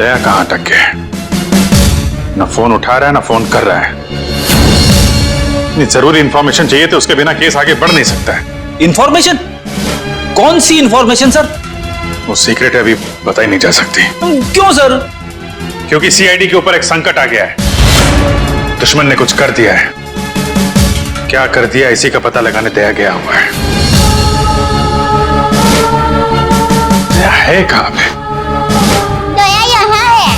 दया कहां अटक गया है? ना फोन उठा रहा है ना फोन कर रहा है। इतनी जरूरी इंफॉर्मेशन चाहिए तो उसके बिना केस आगे बढ़ नहीं सकता है। इंफॉर्मेशन? कौन सी इंफॉर्मेशन सर? वो सीक्रेट है, अभी बताई नहीं जा सकती। क्यों सर? क्योंकि सीआईडी के ऊपर एक संकट आ गया है। दुश्मन ने कुछ कर दिया है। क्या कर दिया इसी का पता लगाने दया गया हुआ है। दया है कहां पे? दया यहाँ है।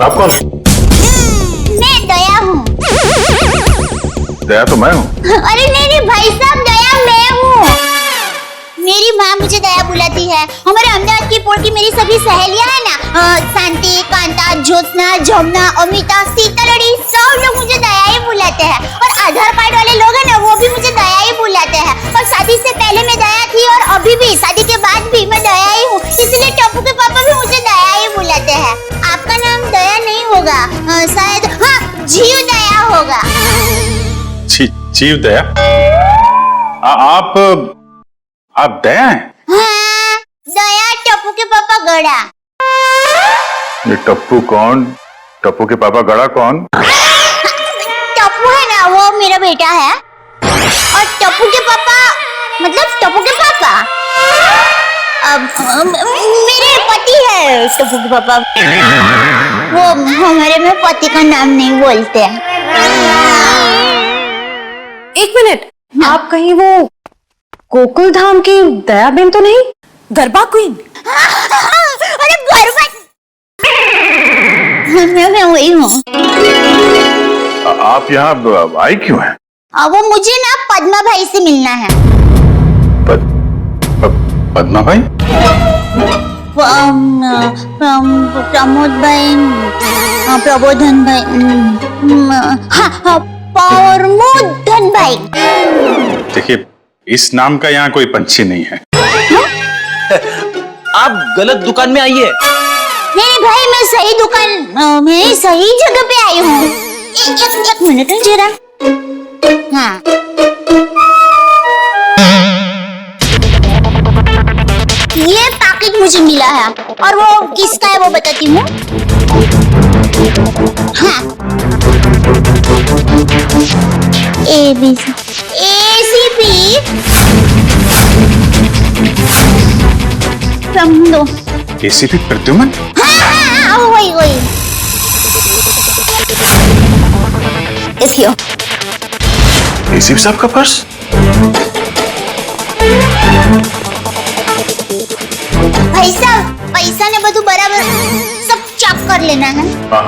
आप कौन? मैं दया हूँ। दया तो मैं हूँ। अरे नहीं भाई साहब, दया मैं हूँ। मेरी माँ मुझे दया बुलाती है। हमारे अहमदाबाद की पोर की मेरी सभी सहेलियां हैं ना, शांति, कांता, ज्योत्सना, जमुना, अमिता, सीतालड़ी, सब लोग मुझे दया ही बुलाते हैं। और आधार कार्ड वाले लोग हैं ना, वो भी मुझे दया ही बुलाते हैं। और शादी से पहले मैं दया थी और अभी भी, शादी के बाद भी मैं दया ही हूँ। इसलिए टप्पू के पापा भी मुझे दया ही बुलाते हैं। आपका नाम दया नहीं होगा, शायद हाँ जीव दया होगा। जीव दया? आप दया हैं? हाँ, दया टप्पू के पापा गड़ा। ये टप्पू कौन? टप्पू के पापा गड़ा कौन? टप्पू है ना, वो मेरा बेटा है। और टप्पू के पापा मतलब टप्पू के पापा मेरे पति है। टप्पू के पापा वो हमारे में पति का नाम नहीं बोलते हैं। एक मिनट, आप कहीं वो गोकुल धाम की दया बेन तो नहीं? गरबा क्वीन? अरे गरबा मैं वही हूँ। आप यहाँ आई क्यों हैं? वो मुझे ना पद्मा भाई से मिलना है। पद्मा भाई? प्रमोद भाई, प्रबोधन भाई, हाँ प्रमोदन भाई। देखिए, इस नाम का यहाँ कोई पंछी नहीं है। आप गलत दुकान में आइए। नहीं भाई, मैं सही दुकान, मैं सही जगह पे आई हूँ। एक मिनट जरा। हाँ, ये पैकेट मुझे मिला है और वो किसका है वो बताती हूँ। हाँ, ACP दो। ACP प्रद्युमन? हाँ, वही देखियो। ACP साहब का पर्स? भाई साहब, पैसा ने બધું बराबर सब चेक कर लेना है। हाँ।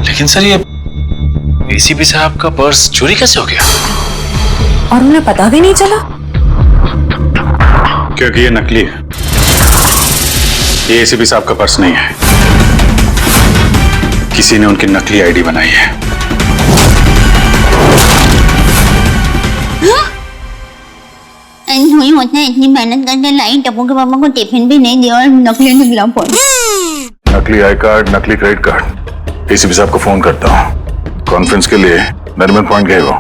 लेकिन सर, ये ACP साहब का पर्स चोरी कैसे हो गया? और उन्हें पता भी नहीं चला? क्योंकि ये नकली है। ये ACP साहब का पर्स नहीं है। किसी ने उनकी नकली आईडी बनाई है। नहीं होता है, इतनी मेहनत करके लाई, टप्पू के पापा को टिफिन भी नहीं दिया और नकली निकला फोन। नकली आई कार्ड, नकली क्रेडिट कार्ड। ACP साहब को फोन करता हूँ। कॉन्फ्रेंस के लिए नरीमन पॉइंट गए वो।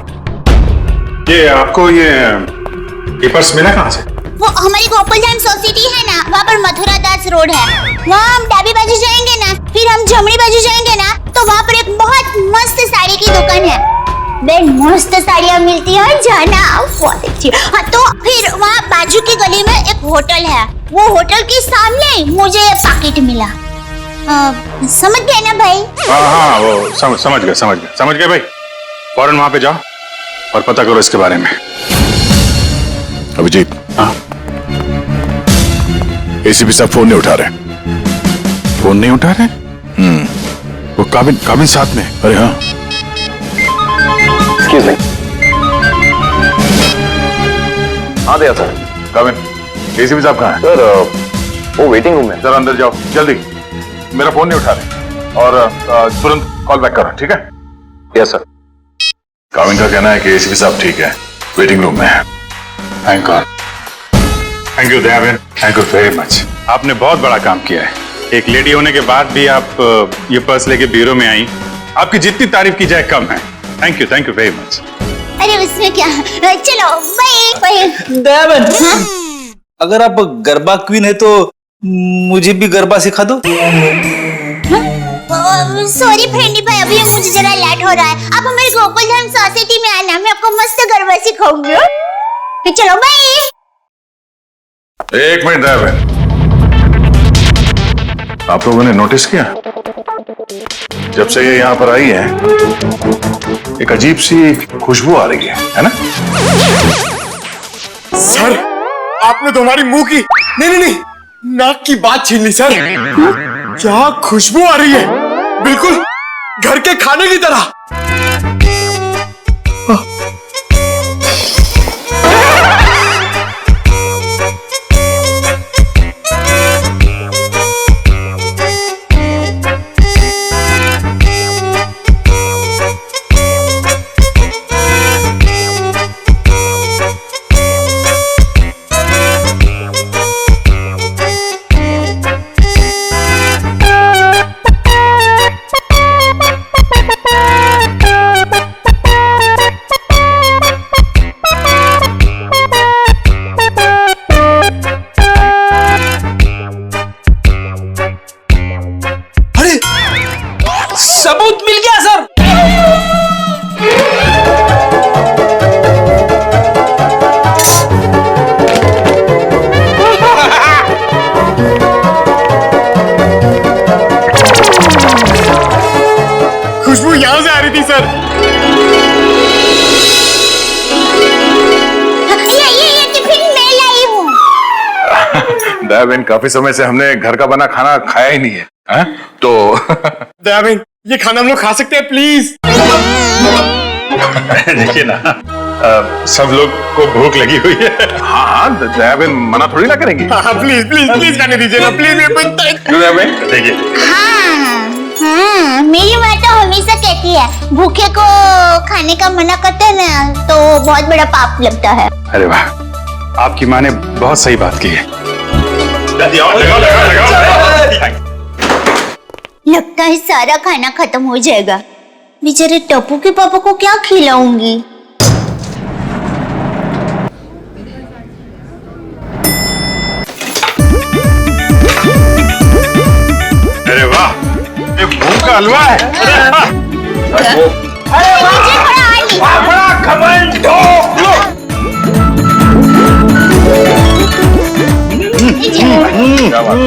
ये आपको ये पर्स मिला कहाँ से? वो हमारी गोकुलधाम सोसाइटी है ना, वहाँ पर मथुरा दास रोड है। वहाँ हम डाबी बाजू जाएंगे ना, फिर हम जमनी बाजू जाएंगे ना, तो वहाँ पर एक बहुत मस्त साड़ी की दुकान है। बेन मस्त साड़ियाँ मिलती है, जाना बहुत अच्छी। हाँ, तो फिर वहाँ बाजू की गली में एक होटल है। वो होटल के सामने मुझे पैकेट मिला। समझ गए ना भाई? हाँ, वो समझ गए भाई। फौरन वहाँ पे जाओ और पता करो इसके बारे में। अभिजीत। हाँ। ACP साहब फोन नहीं उठा रहे। फोन नहीं उठा रहे? वो काबिन साथ में। अरे हाँ। Excuse me. हाँ दया सर, काबिन। ACP साहब कहाँ हैं? सर, वो वेटिंग रूम में। जरा अंदर जाओ जल्दी। मेरा फोन नहीं उठा रहे और तुरंत कॉल बैक करो, ठीक है? Yes sir. काबिन का कहना है कि ACP साहब ठीक है, वेटिंग रूम में है। Thank God. Thank you Dayaben, thank you very much. आपने बहुत बड़ा काम किया है। एक लेडी होने के बाद भी आप ये पर्स लेके ब्यूरो में आई, आपकी जितनी तारीफ की जाए कम है। Thank you very much. अरे उसमें क्या, चलो बाय बाय। दया बहन, अगर आप गरबा क्वीन है तो मुझे भी गरबा सिखा दो। सॉरी फ्रेंडी भाई, अभी मुझे जरा लेट हो रहा है। आप हमारे गोकुल धाम सोसाइटी में आना, मैं आपको मस्त गरबा सिखाऊंगी। तो चलो बाय। एक मिनट दया बहन, आप लोगों ने नोटिस किया जब से ये यहाँ पर आई है एक अजीब सी खुशबू आ रही है ना? सर आपने तो हमारी मुंह की नहीं नाक की बात छीन ली सर। क्या खुशबू आ रही है, बिल्कुल घर के खाने की तरह। सबूत मिल गया सर। खुशबू यहां से आ रही थी सर। ये टिफिन मैं लाई हूँ। दया बहन, काफी समय से हमने घर का बना खाना खाया ही नहीं है, हैं? तो दया बहन, ये खाना हम लोग खा सकते हैं प्लीज? देखिए ना, सब लोग को भूख लगी हुई है। हाँ, दया बहन मना थोड़ी ना करेंगी। हाँ प्लीज प्लीज प्लीज खाने दीजिए ना प्लीज, ये बनता है। क्यों दया बहन? देखिए, हाँ, मेरी माँ तो हमेशा कहती है भूखे को खाने का मना करते हैं ना तो बहुत बड़ा पाप लगता है। अरे वाह, आपकी माँ ने बहुत सही बात की है। लगाओ। लगता है सारा खाना खत्म हो जाएगा। बेचारे टप्पू के पापा को क्या खिलाऊंगी? अरे वाह, ये मूंग का हलवा है। क्या बात?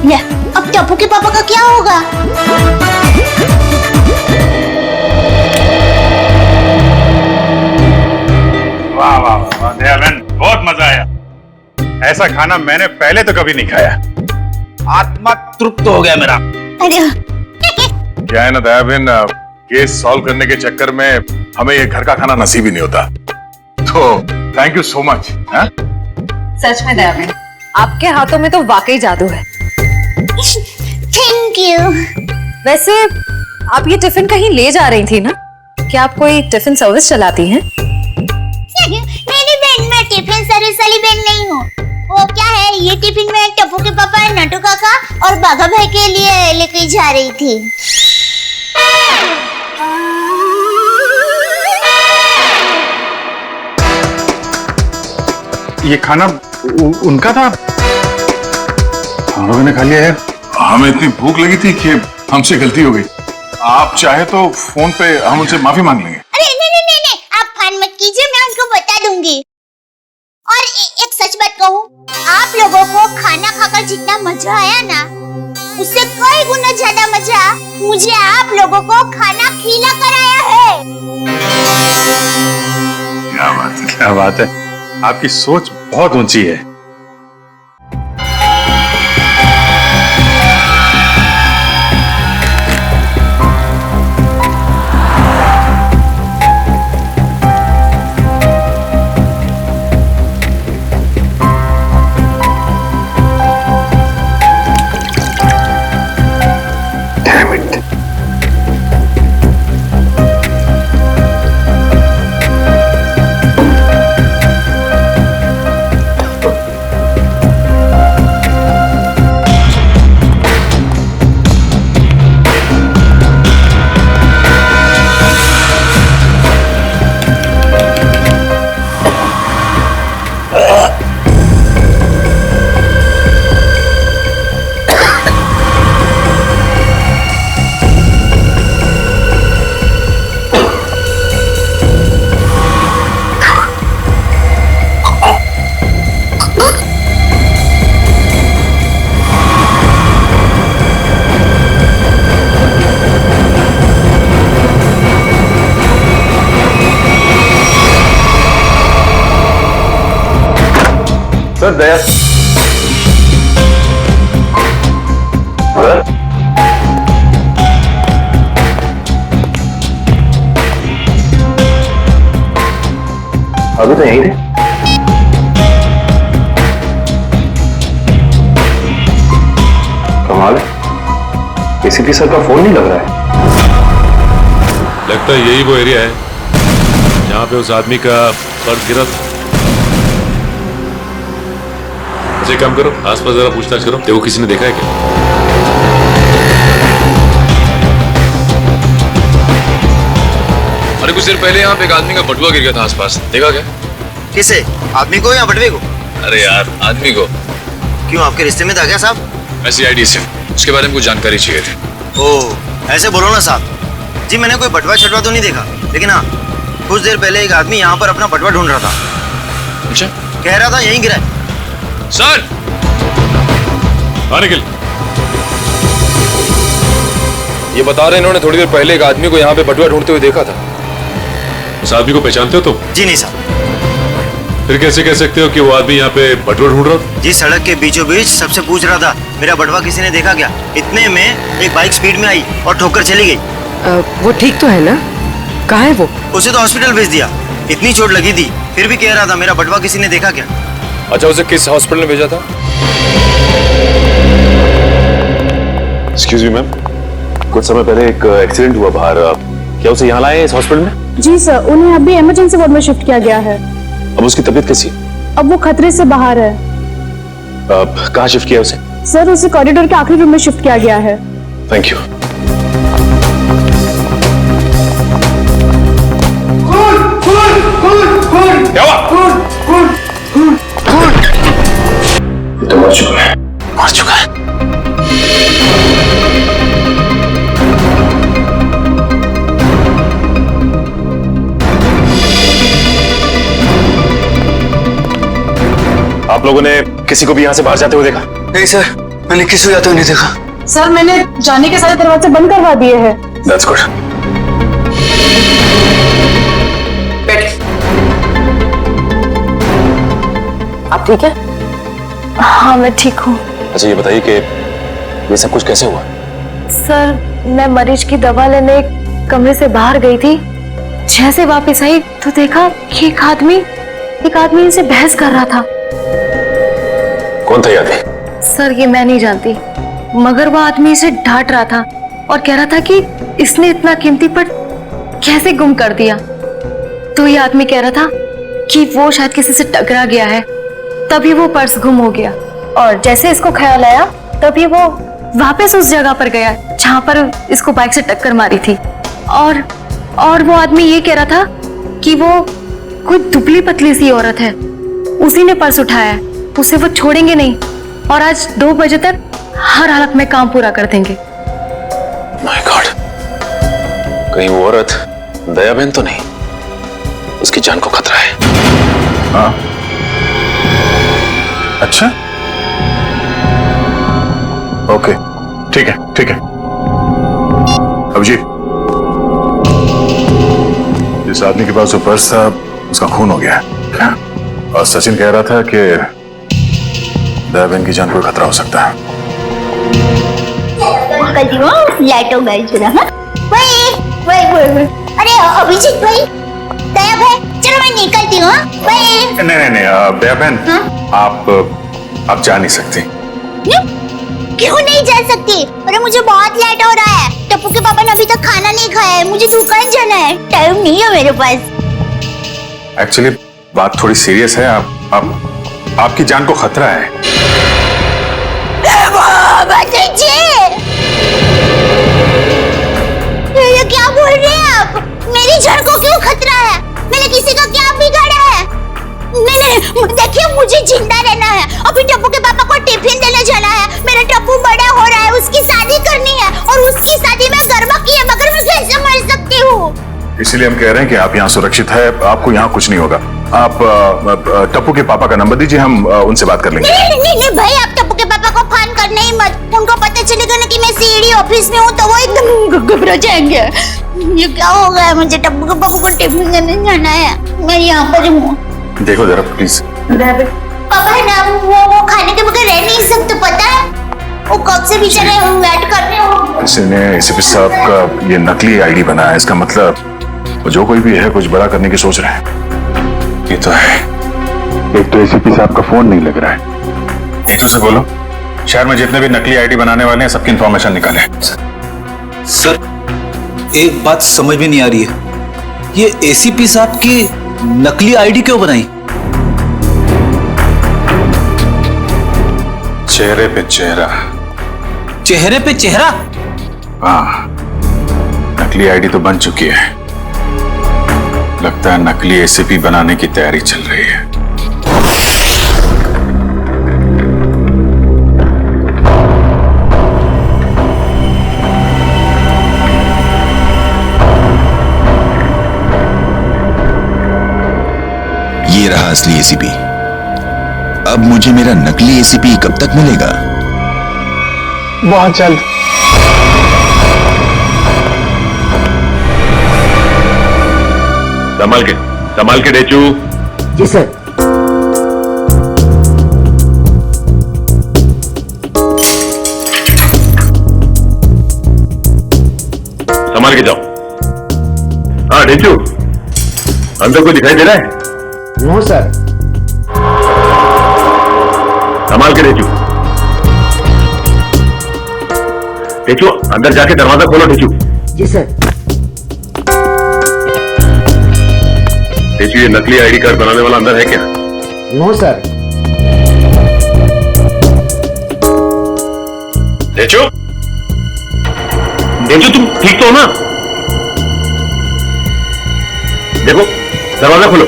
ले, अब टप्पू के पापा का क्या होगा? वाह वाह वाह, दया बहन, बहुत मजा आया। ऐसा खाना मैंने पहले तो कभी नहीं खाया। आत्मा तृप्त हो गया मेरा। अरे क्या है ना दया बहन, केस सॉल्व करने के चक्कर में हमें ये घर का खाना नसीब ही नहीं होता। तो थैंक यू सो मच। सच में दया बहन, आपके हाथों में तो वाकई जादू है। Thank you. वैसे आप ये टिफिन कहीं ले जा रही थी ना? क्या आप कोई टिफिन सर्विस चलाती हैं? मेरी बहन, मैं टिफिन सर्विस वाली बहन नहीं हूँ। वो क्या है, ये टिफिन मैं टप्पू के पापा, नटू काका और बाघा भाई के लिए लेके जा रही थी। ये खाना उनका था, हम लोगों ने खा लिया है। हमें इतनी भूख लगी थी कि हमसे गलती हो गई। आप चाहे तो फोन पे हम उनसे माफी मांग लेंगे। अरे नहीं, आप फोन मत कीजिए, मैं उनको बता दूंगी। और एक सच बात कहूँ, आप लोगों को खाना खाकर जितना मजा आया ना, उससे कई गुना ज्यादा मजा मुझे आप लोगों को खाना खिला कर आया है। क्या बात है, क्या बात है। आपकी सोच बहुत ऊंची है। सर दया अभी तो यहीं थे। कमाल है, एसीपी सर का फोन नहीं लग रहा है। लगता है यही वो एरिया है जहां पे उस आदमी का पर्स गिरा था। अच्छा, एक काम करो, आसपास जरा पूछताछ करो, देखो किसी ने देखा है क्या। अरे कुछ देर पहले यहाँ पे एक आदमी का बटुआ गिर गया था आसपास, देखा क्या? किसे? आदमी को या बटवे को? अरे यार, आदमी को। क्यों, आपके रिश्ते में था क्या साहब? मैं सीआईडी से हूँ, उसके बारे में कुछ जानकारी चाहिए थी। ओह, ऐसे बोलो ना साहब। जी मैंने कोई बटवा छटवा तो नहीं देखा, लेकिन हाँ कुछ देर पहले एक आदमी यहाँ पर अपना बटवा ढूंढ रहा था। अच्छा, कह रहा था यहीं गिरा है। सर निकल। ये बता रहे इन्होंने थोड़ी देर पहले एक आदमी को यहाँ पे बटुआ ढूंढते हुए देखा था। उस आदमी को पहचानते हो तुम? जी नहीं साहब। फिर कैसे कह सकते हो कि वो आदमी यहाँ पे बटुआ ढूंढ रहा था? जी सड़क के बीचों बीच सबसे पूछ रहा था मेरा बटवा किसी ने देखा क्या। इतने में एक बाइक स्पीड में आई और ठोकर चली गई। वो ठीक तो है ना? कहाँ है वो? उसे तो हॉस्पिटल भेज दिया, इतनी चोट लगी थी, फिर भी कह रहा था मेरा बटवा किसी ने देखा क्या। अच्छा, उसे किस हॉस्पिटल में भेजा था? एक्सक्यूज मी मैम, कुछ समय पहले एक एक्सीडेंट हुआ बाहर, क्या उसे यहाँ लाए इस हॉस्पिटल में? जी सर, उन्हें अभी इमरजेंसी वार्ड में शिफ्ट किया गया है। अब उसकी तबीयत कैसी है? अब वो खतरे से बाहर है। कहाँ शिफ्ट किया उसे? सर, उसे कॉरिडोर के आखिरी रूम में शिफ्ट किया गया है। Thank you. क्या हुआ? ये तो मर चुका है। मर चुका है। आप लोगों ने किसी को भी यहाँ से बाहर जाते हुए देखा? नहीं सर, मैंने किसी को जाते हुए नहीं देखा। सर, मैंने जाने के सारे दरवाजे बंद करवा दिए हैं। That's good. आप ठीक है? हाँ, मैं ठीक हूँ। अच्छा, ये बताइए कि ये सब कुछ कैसे हुआ? सर, मैं मरीज की दवा लेने एक कमरे से बाहर गई थी। जैसे वापस आई तो देखा कि एक आदमी इनसे बहस कर रहा था। कौन था ये आदमी? सर, ये मैं नहीं जानती, मगर वो आदमी इसे डांट रहा था और कह रहा था कि इसने इतना कीमती पर्स कैसे गुम कर दिया। तो ये आदमी कह रहा था कि वो शायद किसी से टकरा गया है, तभी वो पर्स गुम हो गया। और जैसे इसको ख्याल आया तभी वो वापस उस जगह पर गया जहां पर इसको बाइक से टक्कर मारी थी। और वो आदमी ये कह रहा था कि वो कोई दुबली पतली सी औरत है, उसी ने पर्स उठाया है, उसे वो छोड़ेंगे नहीं और आज 2 बजे तक हर हालत में काम पूरा कर देंगे। माय गॉड, कहीं वो औरत दया बहन तो नहीं? उसकी जान को खतरा है। हाँ, अच्छा, ओके, ठीक है, ठीक है। अभिजीत, जिस आदमी के पास वो पर्स था उसका खून हो गया है, और सचिन कह रहा था कि दया बहन की जान को खतरा हो सकता है। निकलती हूँ, लेट हो गई जरा। हाँ? वही। अरे अभिजीत भाई, दया भाई, चलो मैं निकलती हूँ। नहीं, दया बहन, आप जा नहीं सकती। क्यों नहीं जा सकती? अरे मुझे बहुत लेट हो रहा है, टप्पू के पापा ने अभी तक खाना नहीं खाया है, मुझे दुकान जाना है, टाइम नहीं है मेरे पास। एक्चुअली बात थोड़ी सीरियस है, आपकी जान को खतरा है। ये क्या बोल रहे हैं आप? मेरी जान को क्यों खतरा है? मैंने किसी का क्या बिगाड़ा है? नहीं, देखिए मुझे जिंदा रहना है। अभी टप्पू के पापा को टिफिन देने जाना है। मेरा टप्पू बड़ा हो रहा है, उसकी शादी करनी है और उसकी शादी में गरबा की है, मगर मैं कैसे मर सकती हूँ? इसीलिए हम कह रहे हैं कि आप यहाँ सुरक्षित है, आपको यहाँ कुछ नहीं होगा। आप टप्पू के पापा का नंबर दीजिए, हम उनसे बात कर लेंगे। नहीं भाई, आप टप्पू के पापा को फोन करना ही मत। उनको पता चलेगा ना कि मैं सीडी ऑफिस में हूँ तो वो एकदम घबरा जाएंगे। ये क्या हो गया? मुझे टप्पू के पापा को टिफिन देने जाना है, मैं यहाँ पर हूँ। देखो जरा प्लीज। पापा है ना, वो कब से बेचारे वेट कर रहे हो। इसने एसीपी साहब का ये नकली आईडी बनाया, इसका मतलब वो जो कोई भी है कुछ बड़ा करने की सोच रहे हैं। ये तो है, एक तो एसीपी साहब का फोन नहीं लग रहा है। एक तो से बोलो, शहर में जितने भी नकली आईडी बनाने वाले हैं सबकी इंफॉर्मेशन निकाले। सर एक बात समझ में नहीं आ रही है, ये एसीपी साहब की नकली आईडी क्यों बनाई? चेहरे पे चेहरा। चेहरे पे चेहरा? हाँ, नकली आईडी तो बन चुकी है, लगता है नकली एसीपी बनाने की तैयारी चल रही है। ये रहा असली एसीपी। अब मुझे मेरा नकली एसीपी कब तक मिलेगा? बहुत जल्द। संभाल के डेचू। जी सर। संभाल के जाओ। हाँ डेचू, अंदर कोई दिखाई दे रहा है? No sir. संभाल के डेचू। डेचू अंदर जाके दरवाजा खोलो डेचू। जी सर। डेचू ये नकली आईडी कार्ड बनाने वाला अंदर है क्या? No sir. डेचू, डेचू तुम ठीक तो हो ना? देखो दरवाजा खोलो।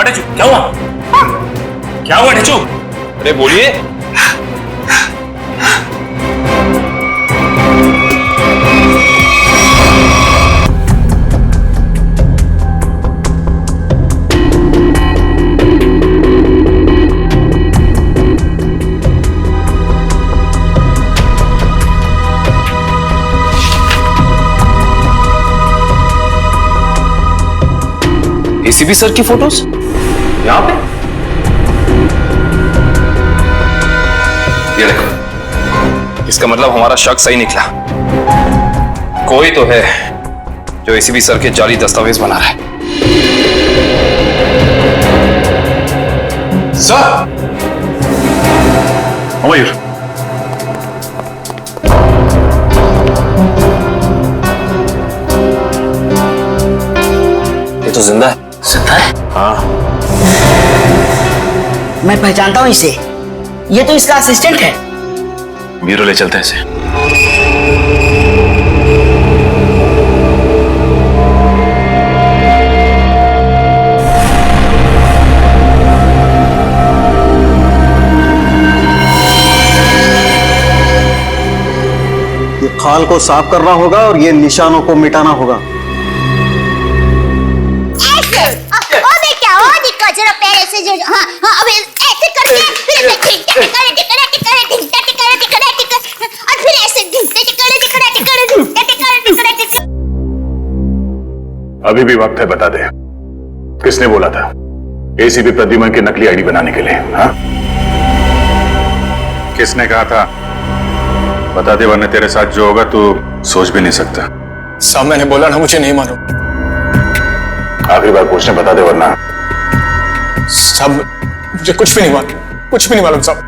डेचू क्या हुआ? क्या हुआ डेचू? अरे बोलिए। एसीपी सर की फोटोज यहाँ पे? ये देखो, इसका मतलब हमारा शक सही निकला। कोई तो है जो एसीपी सर के जाली दस्तावेज बना रहा है। सर, मयूर, ये तो जिंदा है। जिंदा है? हाँ, मैं पहचानता हूँ इसे, ये तो इसका असिस्टेंट है। ब्यूरो ले चलते हैं इसे। ये खाल को साफ करना होगा और ये निशानों को मिटाना होगा। जरा पैर ऐसे जो हाँ हाँ अब ऐसे करके फिर ऐसे टिकड़ा और फिर ऐसे टिकड़ा। अभी भी वक्त है, बता दे किसने बोला था एसीपी प्रद्युमन की नकली आईडी बनाने के लिए? हाँ, किसने कहा था? बता दे वरना तेरे साथ जो होगा तू सोच भी नहीं सकता। साहब मैंने बोला ना, मुझे नहीं मालूम। आखिरी बार पूछने, बता दे वरना। साहब मुझे कुछ भी नहीं मालूम, कुछ भी नहीं मालूम साहब।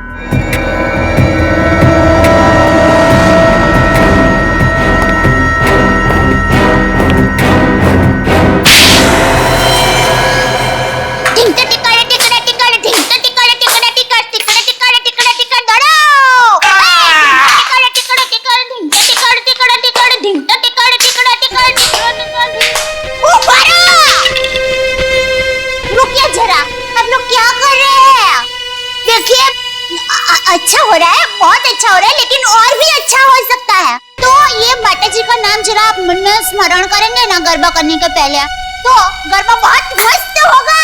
अच्छा हो रहा है, बहुत अच्छा हो रहा है, लेकिन और भी अच्छा हो सकता है। तो ये माता जी का नाम जरा आप मन में स्मरण करेंगे ना गरबा करने के पहले, तो गरबा बहुत मस्त होगा।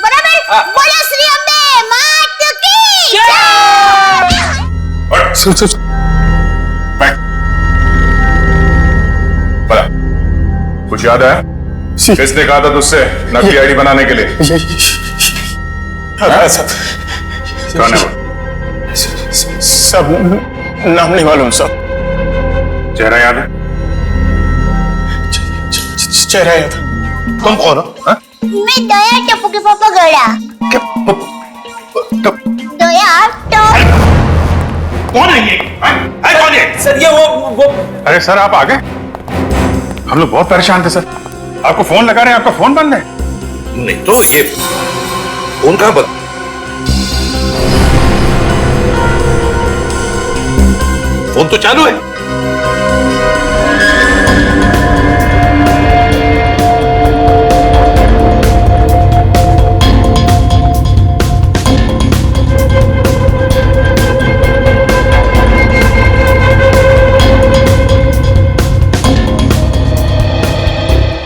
बराबर? बोलो श्री अम्बे मात की जय। सुन कुछ याद है? किसने कहा था तुझसे नकली आईडी बनाने के लिए? कौन है वो? सब नाम नहीं मालूम साहब। चेहरा याद है? चेहरा याद। तुम कौन हो? मैं दया टप्पू के पापा गड़ा। दया टप। कौन है ये? कौन है? सर ये वो अरे सर आप आ गए? हम लोग बहुत परेशान थे सर। आपको फोन लगा रहे हैं, आपका फोन बंद है। नहीं तो ये फोन कहां बंद? फोन तो चालू है।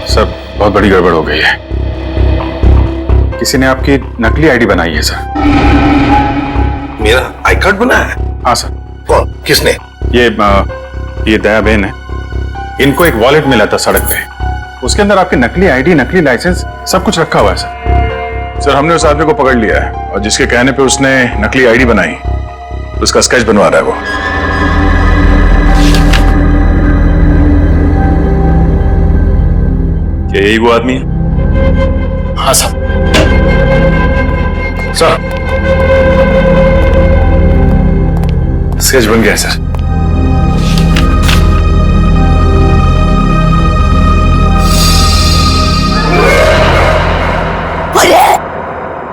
सब बहुत बड़ी गड़बड़ हो गई है। किसी ने आपकी नकली आईडी बनाई है सर। मेरा आई कार्ड बना है? हाँ सर। कौन? किसने? ये दया बहन है। इनको एक वॉलेट मिला था सड़क पे, उसके अंदर आपकी नकली आईडी, नकली लाइसेंस सब कुछ रखा हुआ है सर। सर हमने उस आदमी को पकड़ लिया है और जिसके कहने पे उसने नकली आईडी बनाई उसका स्केच बनवा रहा है वो। क्या यही वो आदमी है? हाँ साहब। सर स्केच बन गया है सर।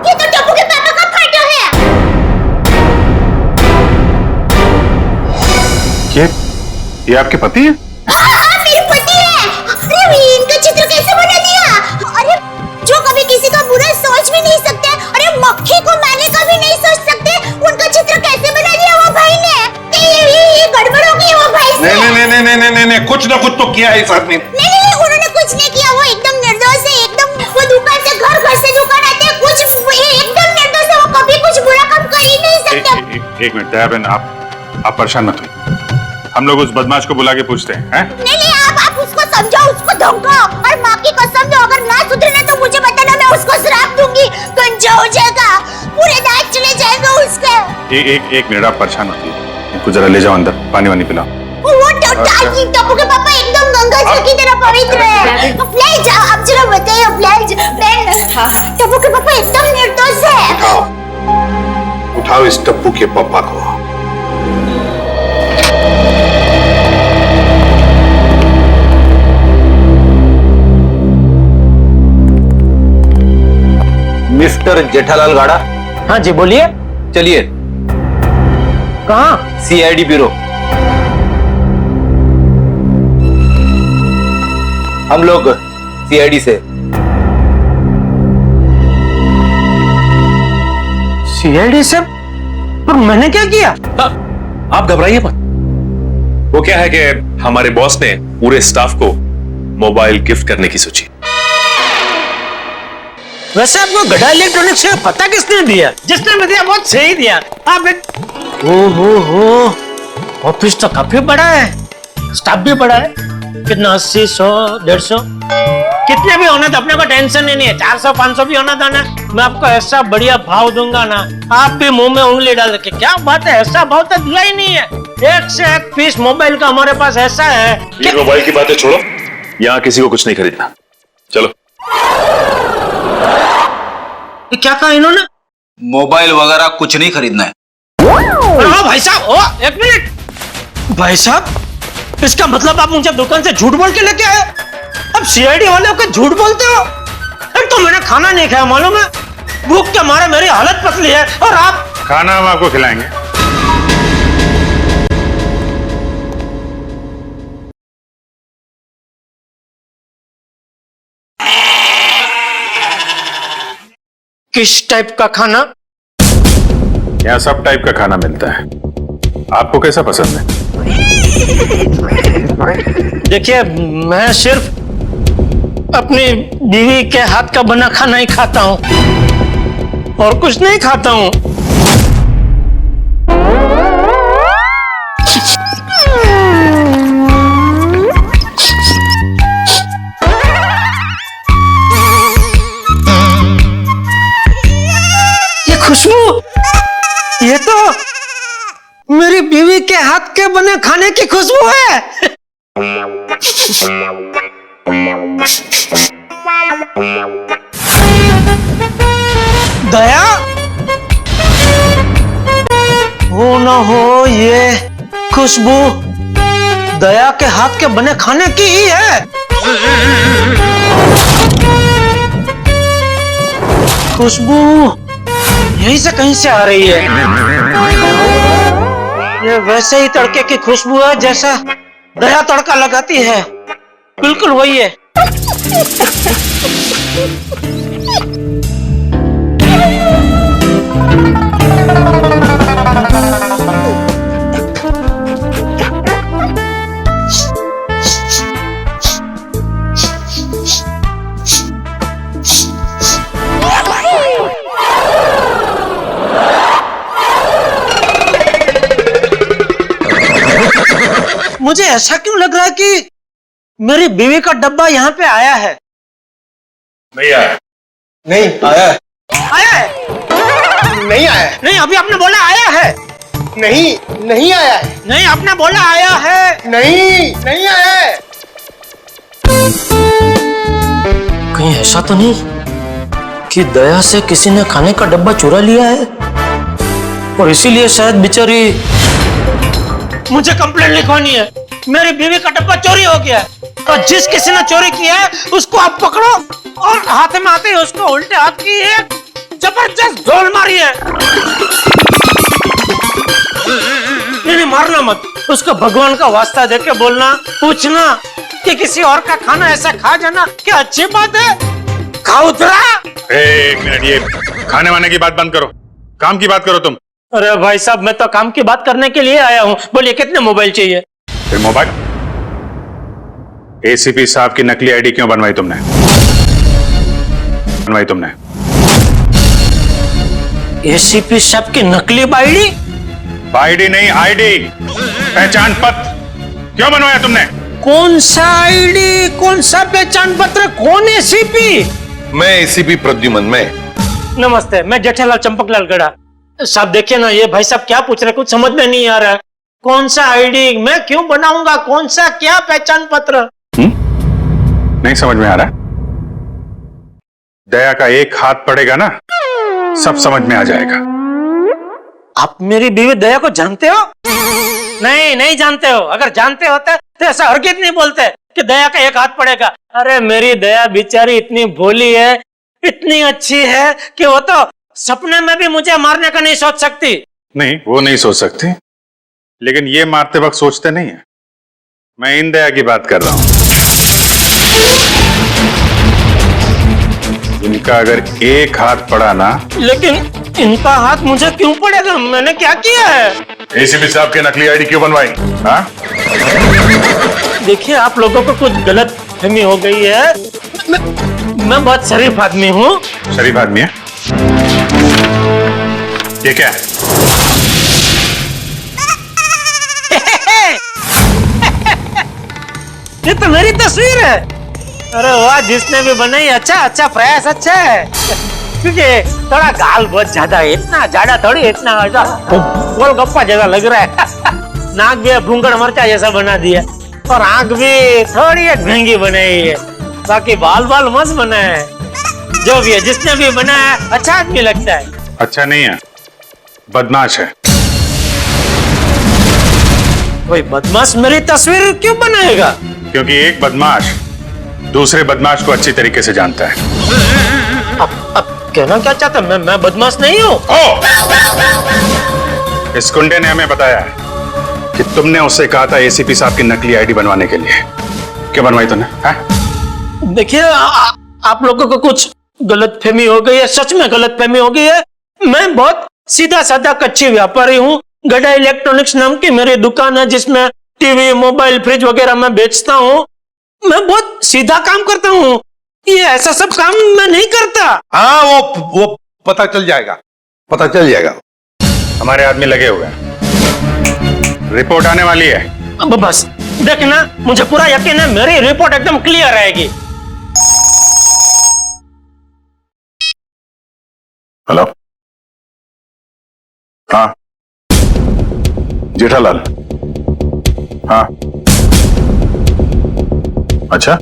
ये तो टप्पू के पापा का फोटो है। ये आपके पति है? हाँ, मेरे पति है। अरे इनका चित्र कैसे बना दिया? अरे जो कभी किसी का बुरा सोच भी नहीं सकते, अरे मक्खी को मारने का भी नहीं सोच सकते, उनका चित्र कैसे बना दिया वो भाई ने? ये गड़बड़ हो गई वो भाई से। नहीं, कुछ ना कुछ तो किया है इस आदमी ने। नहीं, उन्होंने कुछ नहीं किया। वो एकदम निर्दोष है, एकदम। वो दुकान से घर से दुकान आते हैं, कुछ एकदम निर्दोष है। वो कभी कुछ बुरा काम कर ही नहीं सकते। एक मिनट दया बहन, आप परेशान मत होइए। हम लोग उस बदमाश को बुला के पूछते हैं। नहीं, आप उसको समझाओ, उसको धमकाओ और माँ की कसम दो, अगर ना सुधरे ना तो मुझे बताना, मैं उसको श्राप दूंगी। गंजा हो जाएगा, पूरे दांत चले जाएगा उसका। एक मिनट आप परेशान मत होइए। इनको जरा ले जाओ अंदर, पानी वानी पिलाओ। वो टप्पू के पापा एकदम गंगा जल की तरह पवित्र है। प्लीज आप जरा बताइए प्लीज। टप्पू के पापा एकदम निर्दोष है। उठाओ इस टप्पू के पापा को। मिस्टर जेठालाल गाड़ा। हाँ जी बोलिए। चलिए। कहाँ? CID bureau. हम लोग सीआईडी से। सीआईडी से? पर मैंने क्या किया? आप घबराइए मत। वो क्या है कि हमारे बॉस ने पूरे स्टाफ को मोबाइल गिफ्ट करने की सोची। वैसे आपको गड़ा इलेक्ट्रॉनिक्स का पता किसने दिया? जिसने भी दिया बहुत सही दिया। आप हो ऑफिस तो काफी बड़ा है, स्टाफ भी बड़ा है। कितना 80, 100, 150 कितने भी होना तो अपने को टेंशन ही नहीं है। 400, 500 भी होना था ना, मैं आपको ऐसा बढ़िया भाव दूंगा ना, आप भी मुंह में उंगली डाल के। क्या बात है, ऐसा भाव तो दिया ही नहीं है। एक से एक पीस मोबाइल का हमारे पास ऐसा है। ये मोबाइल की बातें छोड़ो, यहाँ किसी को कुछ नहीं खरीदना। चलो। क्या कहा इन्होंने? मोबाइल वगैरह कुछ नहीं खरीदना है। हाँ भाई साहब, एक मिनट। भाई साहब, इसका मतलब आप मुझे दुकान से झूठ बोल के लेके आए? अब सीआईडी वाले होकर झूठ बोलते हो? एक तो मैंने खाना नहीं खाया, मालूम है? भूख के मारे मेरी हालत पतली है, और आप? खाना हम आपको खिलाएंगे। किस टाइप का खाना? यहाँ सब टाइप का खाना मिलता है, आपको कैसा पसंद है? देखिए, मैं सिर्फ अपनी बीवी के हाथ का बना खाना ही खाता हूँ और कुछ नहीं खाता हूँ। ये खुशबू, ये तो मेरी बीवी के हाथ के बने खाने की खुशबू है। दया, हो ना हो ये खुशबू दया के हाथ के बने खाने की ही है। खुशबू यहीं से कहीं से आ रही है। ये वैसे ही तड़के की खुशबू है जैसा दया तड़का लगाती है, बिल्कुल वही है। मुझे ऐसा क्यों लग रहा है कि मेरी बीवी का डब्बा यहाँ पे आया है? नहीं आया। नहीं आया है। आया है? नहीं आया है। नहीं, अभी आपने बोला आया है। नहीं, नहीं आया है। नहीं, आपने बोला आया है। नहीं, नहीं आया है। कहीं ऐसा तो नहीं कि दया से किसी ने खाने का डब्बा चुरा लिया है और इसीलिए शायद बेचारी मुझे कंप्लेंट लिखवानी है। मेरी बीवी का डब्बा चोरी हो गया है और जिस किसी ने चोरी किया है उसको आप पकड़ो और हाथ में आते ही उसको उल्टे हाथ की एक जबरदस्त ढोल मारी है। नहीं, मारना मत, उसको भगवान का वास्ता देके बोलना, पूछना कि किसी और का खाना ऐसा खा जाना क्या अच्छी बात है? खाउतरा। एक मिनट, ये खाने वाने की बात बंद करो, काम की बात करो तुम। अरे भाई साहब, मैं तो काम की बात करने के लिए आया हूँ। बोलिए कितने मोबाइल चाहिए? फिर मोबाइल? एसीपी साहब की नकली आईडी क्यों बनवाई तुमने? एसीपी साहब की नकली आईडी? आईडी नहीं, आईडी, पहचान पत्र क्यों बनवाया तुमने? कौन सा आईडी, कौन सा पहचान पत्र, कौन एसीपी? मैं एसीपी प्रद्युमन। मैं नमस्ते, मैं जेठालाल चंपकलाल गढ़ा। साहब देखिए ना, ये भाई साहब क्या पूछ रहे, कुछ समझ में नहीं आ रहा है। कौन सा आईडी मैं क्यों बनाऊंगा, कौन सा क्या पहचान पत्र? नहीं समझ में आ रहा? दया का एक हाथ पड़ेगा ना, सब समझ में आ जाएगा। आप मेरी बीवी दया को जानते हो? नहीं, नहीं जानते हो। अगर जानते होते तो ऐसा हरगिज़ नहीं बोलते कि दया का एक हाथ पड़ेगा। अरे मेरी दया बेचारी इतनी भोली है, इतनी अच्छी है कि वो तो सपने में भी मुझे मारने का नहीं सोच सकती। नहीं, वो नहीं सोच सकती, लेकिन ये मारते वक्त सोचते नहीं है। मैं इन दया की बात कर रहा हूं। इनका अगर एक हाथ पड़ा ना। लेकिन इनका हाथ मुझे क्यों पड़ेगा? मैंने क्या किया है? एसीपी साहब की नकली आईडी क्यों बनवाई? हाँ? देखिए, आप लोगों को कुछ गलत फहमी हो गई है। मैं बहुत शरीफ आदमी हूँ। शरीफ आदमी है? ये क्या है? ये तो मेरी तस्वीर है। अरे वाह, जिसने भी बनाई अच्छा प्रयास अच्छा है। क्योंकि थोड़ा गाल बहुत ज्यादा है, इतना ज्यादा थोड़ी, इतना गोलगप्पा जैसा लग रहा है। नाक भी भूंगड़ मरचा जैसा बना दिया और आंख भी थोड़ी एक महंगी बनाई है। बाकी बाल मस्त बना है। जो भी है, जिसने भी बनाया अच्छा आदमी लगता है। अच्छा नहीं है, बदमाश है। कोई बदमाश मेरी तस्वीर क्यों बनाएगा? क्योंकि एक बदमाश दूसरे बदमाश को अच्छी तरीके से जानता है। अब कहना क्या चाहता? मैं बदमाश नहीं हूँ। इस गुंडे ने हमें बताया है कि तुमने उससे कहा था एसीपी साहब की नकली आईडी बनवाने के लिए। क्यों बनवाई तुमने? देखिए, आप लोगों को कुछ गलतफहमी हो गई है, सच में गलतफहमी हो गई है। मैं बहुत सीधा साधा कच्ची व्यापारी हूँ। गड़ा इलेक्ट्रॉनिक्स नाम की मेरी दुकान है जिसमें टीवी, मोबाइल, फ्रिज वगैरह मैं बेचता हूँ। मैं बहुत सीधा काम करता हूँ, ये ऐसा सब काम मैं नहीं करता। हाँ, वो पता चल जाएगा, पता चल जाएगा। हमारे आदमी लगे हुए हैं, रिपोर्ट आने वाली है। अब बस देखना, मुझे पूरा यकीन है मेरी रिपोर्ट एकदम क्लियर रहेगी। हेलो। हाँ जेठालाल, हाँ अच्छा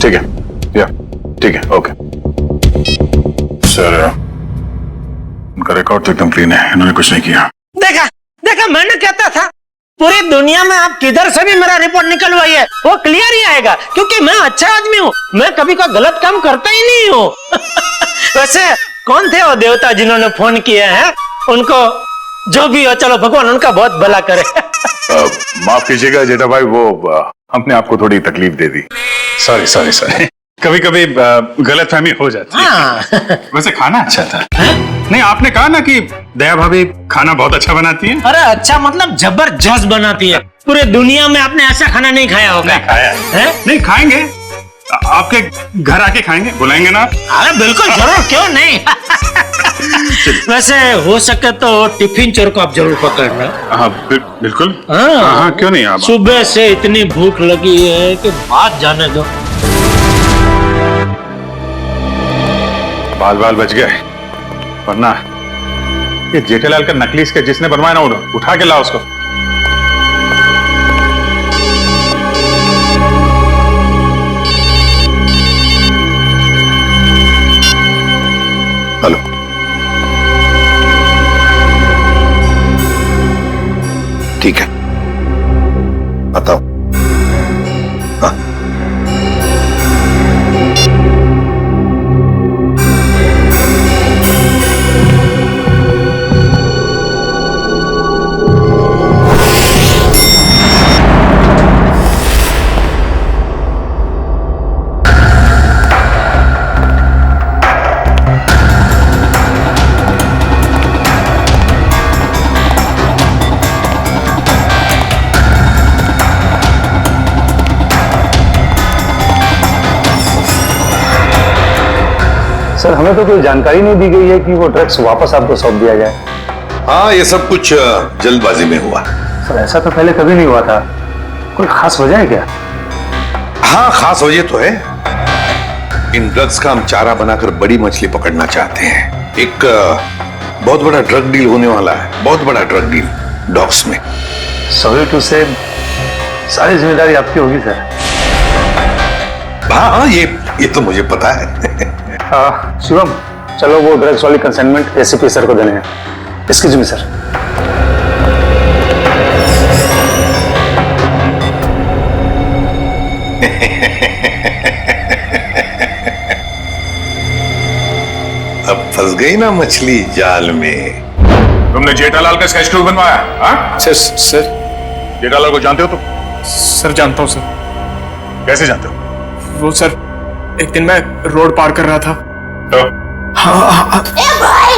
ठीक है, या ठीक है, ओके सर। उनका रिकॉर्ड तो एकदम क्लीन है, इन्होंने कुछ नहीं किया। देखा देखा, मैंने कहता था पूरी दुनिया में आप किधर से भी मेरा रिपोर्ट निकलवाइए वो क्लियर ही आएगा, क्योंकि मैं अच्छा आदमी हूँ, मैं कभी कोई गलत काम करता ही नहीं हूँ। वैसे कौन थे वो देवता जिन्होंने फोन किया है? उनको जो भी हो, चलो भगवान उनका बहुत भला करे। माफ कीजिएगा जेठा भाई, वो हमने आपको थोड़ी तकलीफ दे दी। सॉरी सॉरी सॉरी, कभी कभी गलतफहमी हो जाती है। हाँ। वैसे खाना अच्छा था। नहीं, आपने कहा ना कि दया भाभी खाना बहुत अच्छा बनाती है। अरे अच्छा मतलब जबरदस्त बनाती है, पूरे दुनिया में आपने ऐसा खाना नहीं खाया होगा। नहीं खाया है? नहीं खाएंगे, आपके घर आके खाएंगे, बुलाएंगे ना? अरे बिल्कुल जरूर, क्यों नहीं। वैसे हो सके तो टिफिन चोर को आप जरूर पकड़ना। हाँ बिल्कुल। हाँ हाँ क्यों नहीं। आप सुबह से इतनी भूख लगी है कि बात जाने दो। बाल बाल बच गए, वरना ये जेठालाल का नकली इसके जिसने बनवाया ना, उठा के लाओ उसको। हेलो, ठीक है बताओ। हाँ सर, हमें तो कोई जानकारी नहीं दी गई है कि वो ड्रग्स वापस आपको सौंप दिया जाए। हाँ, ये सब कुछ जल्दबाजी में हुआ। सर ऐसा तो पहले कभी नहीं हुआ था, कोई खास वजह है क्या? हाँ, खास वजह तो है। इन ड्रग्स का हम चारा बनाकर बड़ी मछली पकड़ना चाहते हैं। एक बहुत बड़ा ड्रग डील होने वाला है, बहुत बड़ा ड्रग डील डॉग्स में। सॉरी टू से, सारी जिम्मेदारी आपकी होगी सर। हाँ हाँ, ये तो मुझे पता है। शिवम, चलो वो ड्रग्स वाली कंसाइनमेंट एसीपी सर को देने हैं। Excuse me sir. अब फंस गई ना मछली जाल में। तुमने जेठालाल का स्केच क्यों बनवाया? हाँ सर जेठालाल को जानते हो तुम? सर जानता हूँ सर। कैसे जानते हो? वो सर, एक दिन मैं रोड पार कर रहा था तो? ए भाई,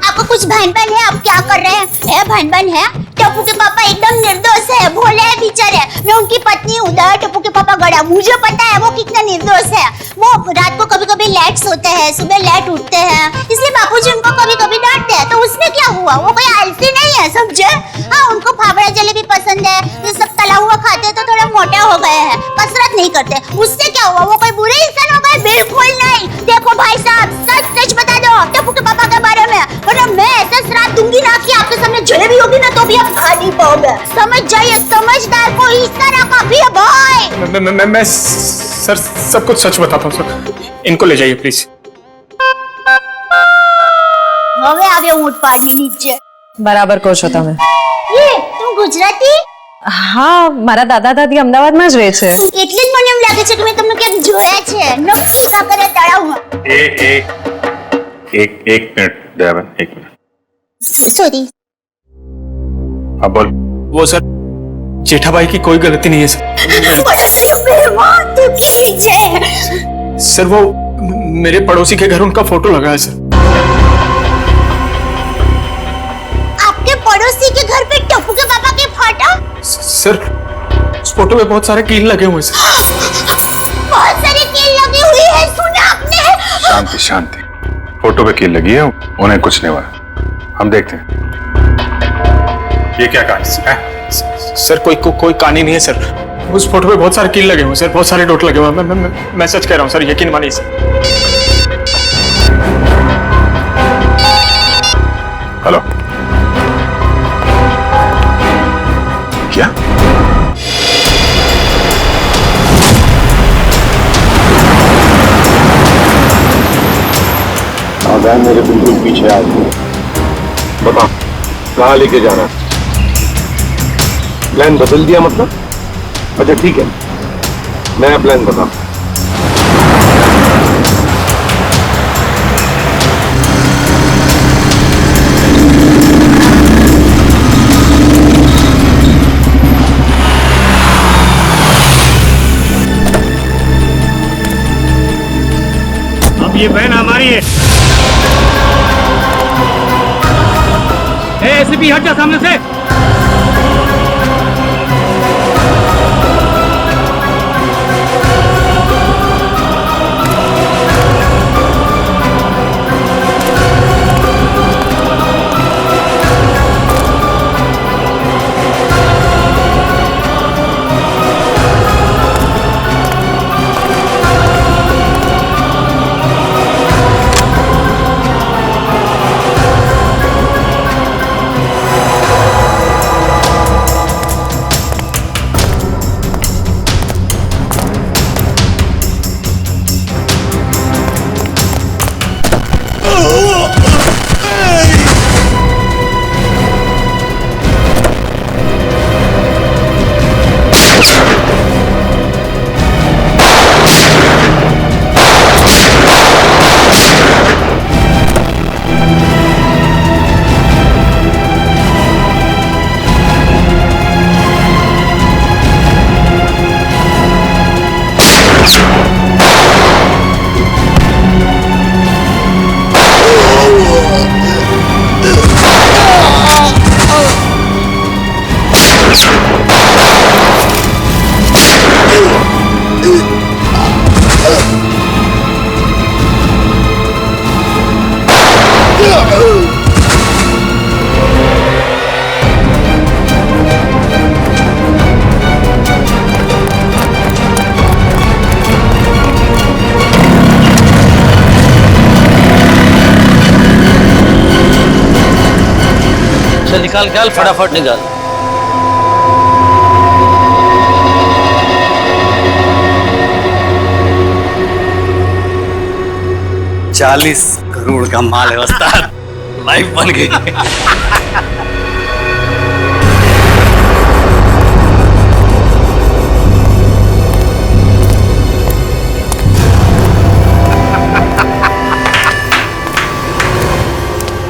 आपको कुछ भान-भान है? आप क्या कर रहे हैं? भान-भान है? टप्पू के पापा एकदम निर्दोष है, भोले है बेचारे। मैं उनकी पत्नी हूँ, टप्पू के पापा गड़ा। मुझे पता है वो कितना निर्दोष है। वो रात को कभी-कभी लेट सोते हैं, सुबह लेट उठते हैं, इसलिए बापूजी उनको कभी-कभी डांटते हैं। तो उसमें क्या हुआ? वो कोई आलसी नहीं है, समझे? हाँ, उनको फाफड़ा जलेबी पसंद है, ये सब तला हुआ खाते हैं तो थोड़ा मोटे हो गए हैं, कसरत नहीं करते। उससे क्या हुआ? वो कोई बुरे इंसान हो गए? बिल्कुल नहीं। देखो भाई साहब, सच सच बता दो टप्पू के पापा के बारे में, वरना मैं ऐसा श्राप दूंगी ना कि आपके सामने जलेबी होगी ना तो भी आप खा नहीं पाओगे। समझ जाइए, समझदार को इस तरह काफी है भाई। मैं सर सब कुछ सच बताता हूँ सर। इनको ले जाइए प्लीज। હવે આવ્યો ઊંટ પાડવી નીચે। બરાબર કહો છો તમે। ये तुम गुजराती? હા, મારા દાદા દાદી અમદાવાદમાં જ રહે છે। એટલે જ મને એમ લાગે છે કે મેં તમને ક્યાંક જોયા છે। નક્કી કાકરે તળાવમાં। एक मिनट दयाबेन, एक मिनट। सॉरी। हाँ बोल। वो सर, जेठाबाई की कोई गलती नहीं है सर। मेहमान तो कीजिए। सर वो मेरे पड़ोसी के घर उनका फोटो लगा है सर। आपके पड़ोसी के घर पे टप्पू के पापा के फोटो? सर उस फोटो में बहुत सारे कील लगे हुए हैं सर। बहुत सारी कील लगी हुई है, सुना आपने? शांति शांति, फोटो पे कील लगी है, उन्हें कुछ नहीं हुआ। हम देखते हैं ये क्या कहानी है। सर कोई कहानी नहीं है सर। उस फोटो पे बहुत सारे कील लगे हुए सर, बहुत सारे डॉट लगे हुए। मैं सच कह रहा हूँ सर, यकीन मानिए सर। हेलो, क्या? वैन मेरे बिल्कुल पीछे आ गई। बता कहाँ लेके जाना? प्लान बदल दिया मतलब? अच्छा ठीक है, नया प्लान बता। अब ये वैन हमारी है। एसीपी हट जा सामने से। निकाल निकाल फटाफट निकाल। $40 करोड़ का माल है उस्ताद, लाइफ बन गई।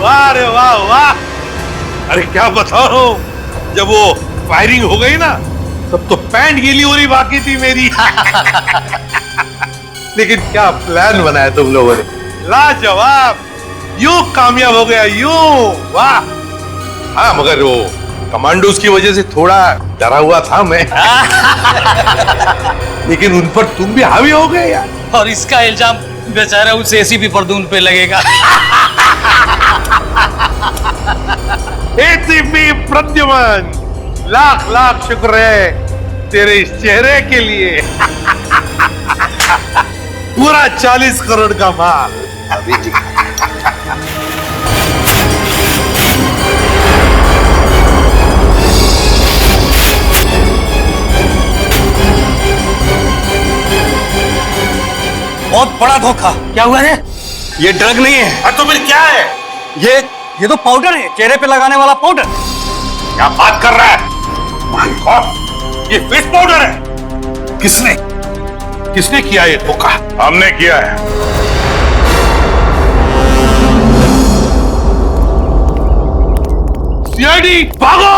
वाह रे वाह वाह! अरे क्या बताओ, जब वो फायरिंग हो गई ना तब तो पैंट गीली होनी बाकी थी मेरी। लेकिन क्या प्लान बनाया तुम लोगों ने, लाजवाब! यूं कामयाब हो गया यूं, वाह! हाँ मगर वो कमांडोज की वजह से थोड़ा डरा हुआ था मैं। लेकिन उन पर तुम भी हावी हो गए यार। और इसका इल्जाम बेचारा उस एसीपी परदून पे लगेगा। एसीपी प्रद्युमन, लाख लाख शुक्र है तेरे इस चेहरे के लिए। पूरा 40 करोड़ का माल। अभी बहुत बड़ा धोखा। क्या हुआ है? ये ड्रग नहीं है। तो फिर क्या है? ये तो पाउडर है, चेहरे पे लगाने वाला पाउडर। क्या बात कर रहा है? माय गॉड, ये फिश पाउडर है। किसने किया ये धोखा? हमने किया है। सीआईडी भागो!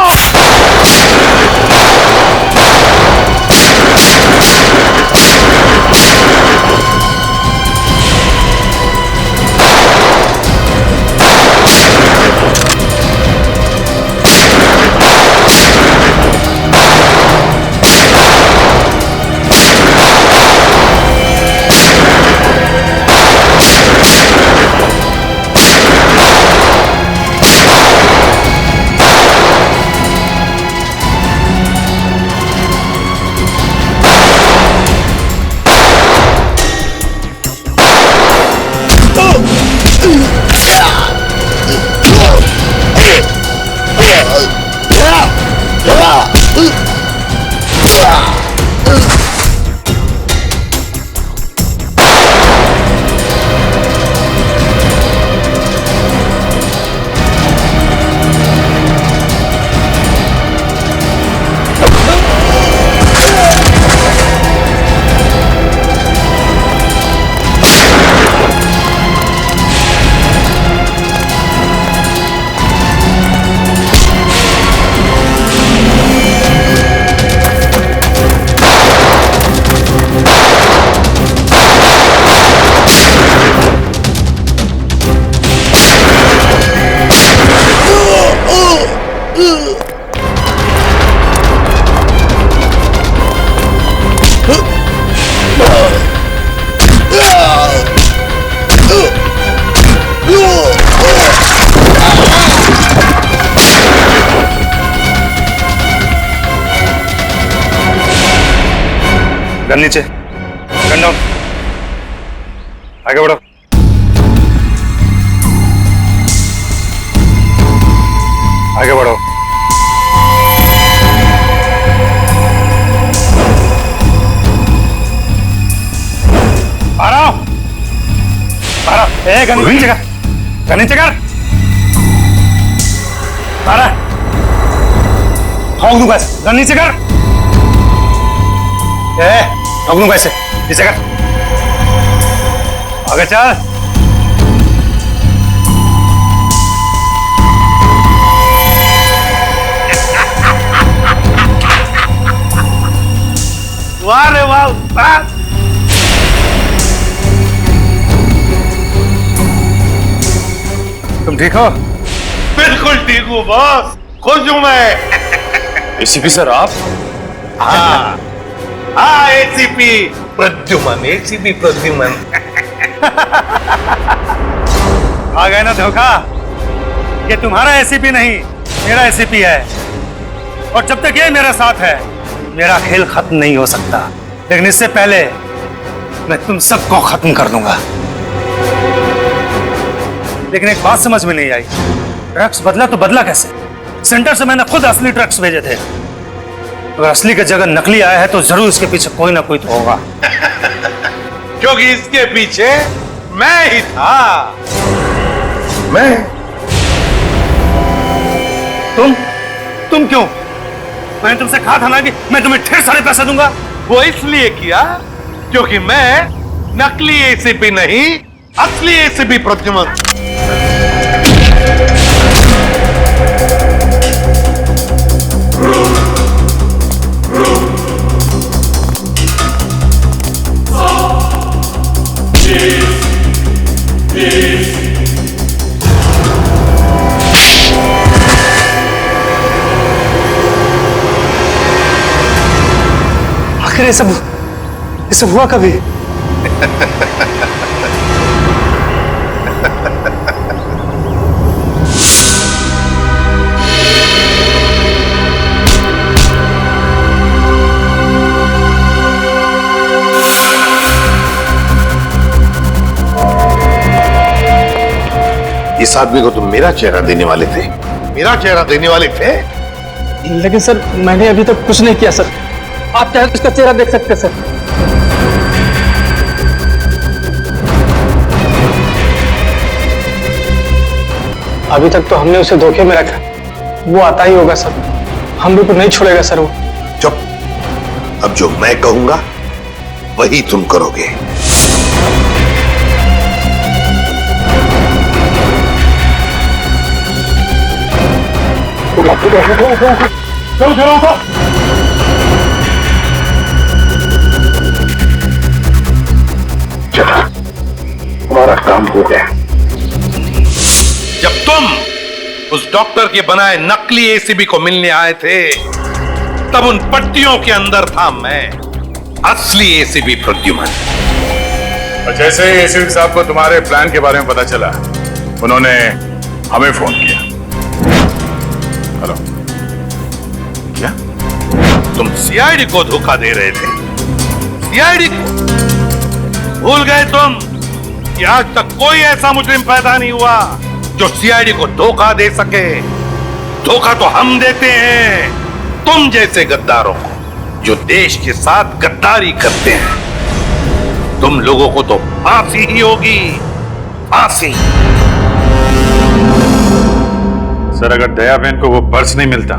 गन नीचे, गन डाउन, आगे बढ़ो। आगे बढ़ो। आ रहा हूं। गन नीचे कर, गन नीचे कर। आ रहा है, ठोक दूंगा ऐसे, गन नीचे कर। ठोक दूंगा ऐसे, नीचे कर। आगे चल। वाह रे वाह उस्ताद। तुम ठीक हो? बिल्कुल ठीक हूँ बॉस, खुश हूँ मैं। एसीपी सर आप? हाँ हाँ, एसीपी प्रद्युमन, एसीपी प्रद्युमन। आ गए ना धोखा। ये तुम्हारा एसीपी नहीं, मेरा एसीपी है, और जब तक ये मेरे साथ है मेरा खेल खत्म नहीं हो सकता। लेकिन इससे पहले मैं तुम सबको खत्म कर दूंगा। लेकिन एक बात समझ में नहीं आई, ड्रग्स बदला तो बदला कैसे? सेंटर से मैंने खुद असली ड्रग्स भेजे थे। अगर असली की जगह नकली आया है तो जरूर इसके पीछे कोई ना कोई तो होगा। क्योंकि इसके पीछे मैं ही था। मैं? तुम क्यों? मैंने तुमसे कहा था ना कि मैं तुम्हें ढेर सारे पैसे दूंगा। वो इसलिए किया क्योंकि मैं नकली एसीपी नहीं, असली एसीपी प्रद्युमन। आखिर ये सब हुआ कभी? इस आदमी को तुम मेरा चेहरा देने वाले थे? मेरा चेहरा देने वाले थे? लेकिन सर मैंने अभी तक कुछ नहीं किया सर। आप चाहे तो इसका चेहरा देख सकते सर। अभी तक तो हमने उसे धोखे में रखा, वो आता ही होगा सर। हम लोग को नहीं छोड़ेगा सर वो। चुप। अब जो मैं कहूंगा वही तुम करोगे। चलो, हमारा काम हो गया। जब तुम उस डॉक्टर के बनाए नकली एसीबी को मिलने आए थे, तब उन पट्टियों के अंदर था मैं, असली एसीबी प्रद्युमन। और जैसे ही एसीपी साहब को तुम्हारे प्लान के बारे में पता चला, उन्होंने हमें फोन किया। हेलो, क्या तुम सीआईडी को धोखा दे रहे थे? सीआईडी को भूल गए तुम कि आज तक कोई ऐसा मुजरिम पैदा नहीं हुआ जो सीआईडी को धोखा दे सके। धोखा तो हम देते हैं तुम जैसे गद्दारों को, जो देश के साथ गद्दारी करते हैं। तुम लोगों को तो फांसी ही होगी, फांसी। सर, अगर दया बहन को वो पर्स नहीं मिलता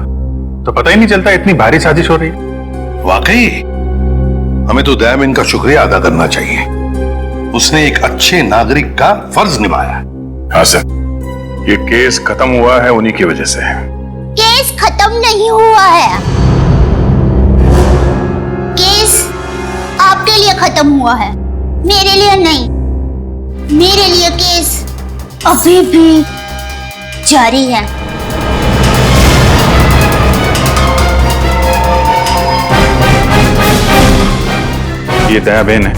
तो पता ही नहीं चलता इतनी भारी साजिश हो रही है। वाकई हमें तो दया बहन का शुक्रिया अदा करना चाहिए। उसने एक अच्छे नागरिक का फर्ज निभाया। हाँ सर, ये केस खत्म हुआ है उन्हीं की वजह से। केस खत्म नहीं हुआ है, केस आपके लिए खत्म हुआ है, मेरे लिए नहीं। मेरे लिए केस अभी भी जारी है। ये दया बहन है,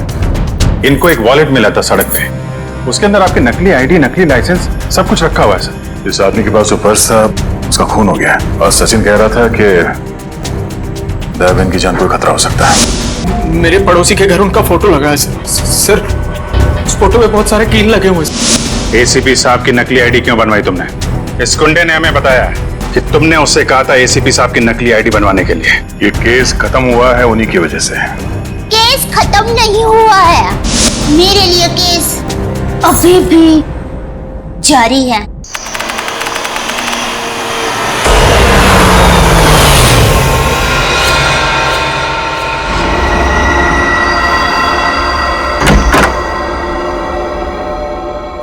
इनको एक वॉलेट मिला था सड़क पे, उसके अंदर आपके नकली आईडी, नकली लाइसेंस सब कुछ रखा हुआ है सर। इस आदमी के पास जो पर्स था उसका खून हो गया है, और सचिन कह रहा था कि दया बहन की जान को खतरा हो सकता है। मेरे पड़ोसी के घर उनका फोटो लगा है सर। उस फोटो में बहुत सारे कील लगे हुए हैं। एसीपी साहब की नकली आईडी क्यों बनवाई तुमने? इस गुंडे ने हमें बताया कि तुमने उससे कहा था एसीपी साहब की नकली आईडी बनवाने के लिए। ये केस खत्म हुआ है उन्हीं की वजह से। केस खत्म नहीं हुआ है, मेरे लिए केस अभी भी जारी है।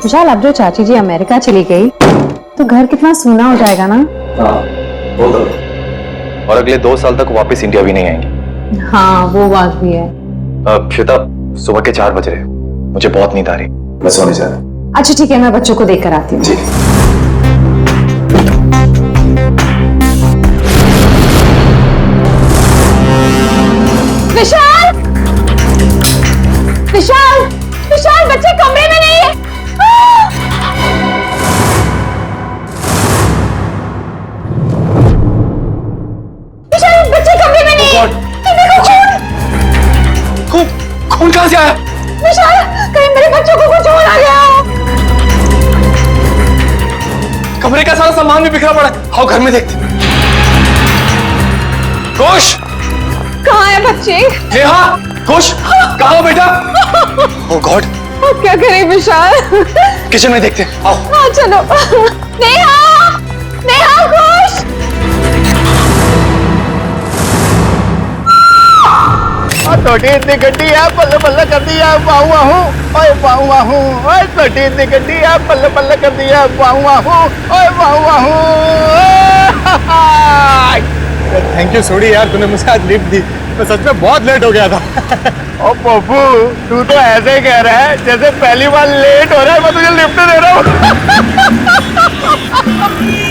विशाल, अब जो चाची जी अमेरिका चली गई तो घर कितना सूना हो जाएगा ना। हाँ, वो तो। और अगले 2 साल तक वापस इंडिया भी नहीं आएंगे। हाँ, वो बात भी है। श्वेता, सुबह के 4 बज रहे, मुझे बहुत नींद आ रही, मैं सोने जा रहा। अच्छा ठीक है, मैं बच्चों को देख कर आती हूँ। विशाल, विशाल, विशाल, बच्चे कमरे में नहीं है। विशाल, बच्चे कमरे में नहीं है। देखो खून कहां से आया? विशाल, कहीं मेरे बच्चों को कुछ हो ना गया। कमरे का सारा सामान भी बिखरा पड़ा है। आओ घर में देखते। खुश, कहाँ है बच्चे? नेहा, खुश, कहाँ हो बेटा? ओह गॉड, अब क्या करें विशाल? किचन में देखते। आओ। हाँ चलो। नेहा, नेहा, खुश। छोटी इतनी गड्डी है, बल्ले बल्ले कर दिया, वाहू वाहू, ओए वाहू वाहू, ओए छोटी इतनी गड्डी है, बल्ले बल्ले कर दिया, वाहू वाहू, ओए वाहू वाहू। थैंक यू सोडी यार, तूने मुझे आज लिफ्ट दी। मैं सच में बहुत लेट हो गया था। ओ पप्पू, तू तो ऐसे कह रहा है जैसे पहली बार लेट हो रहा है मैं तुझे लिफ्ट दे रहा हूँ।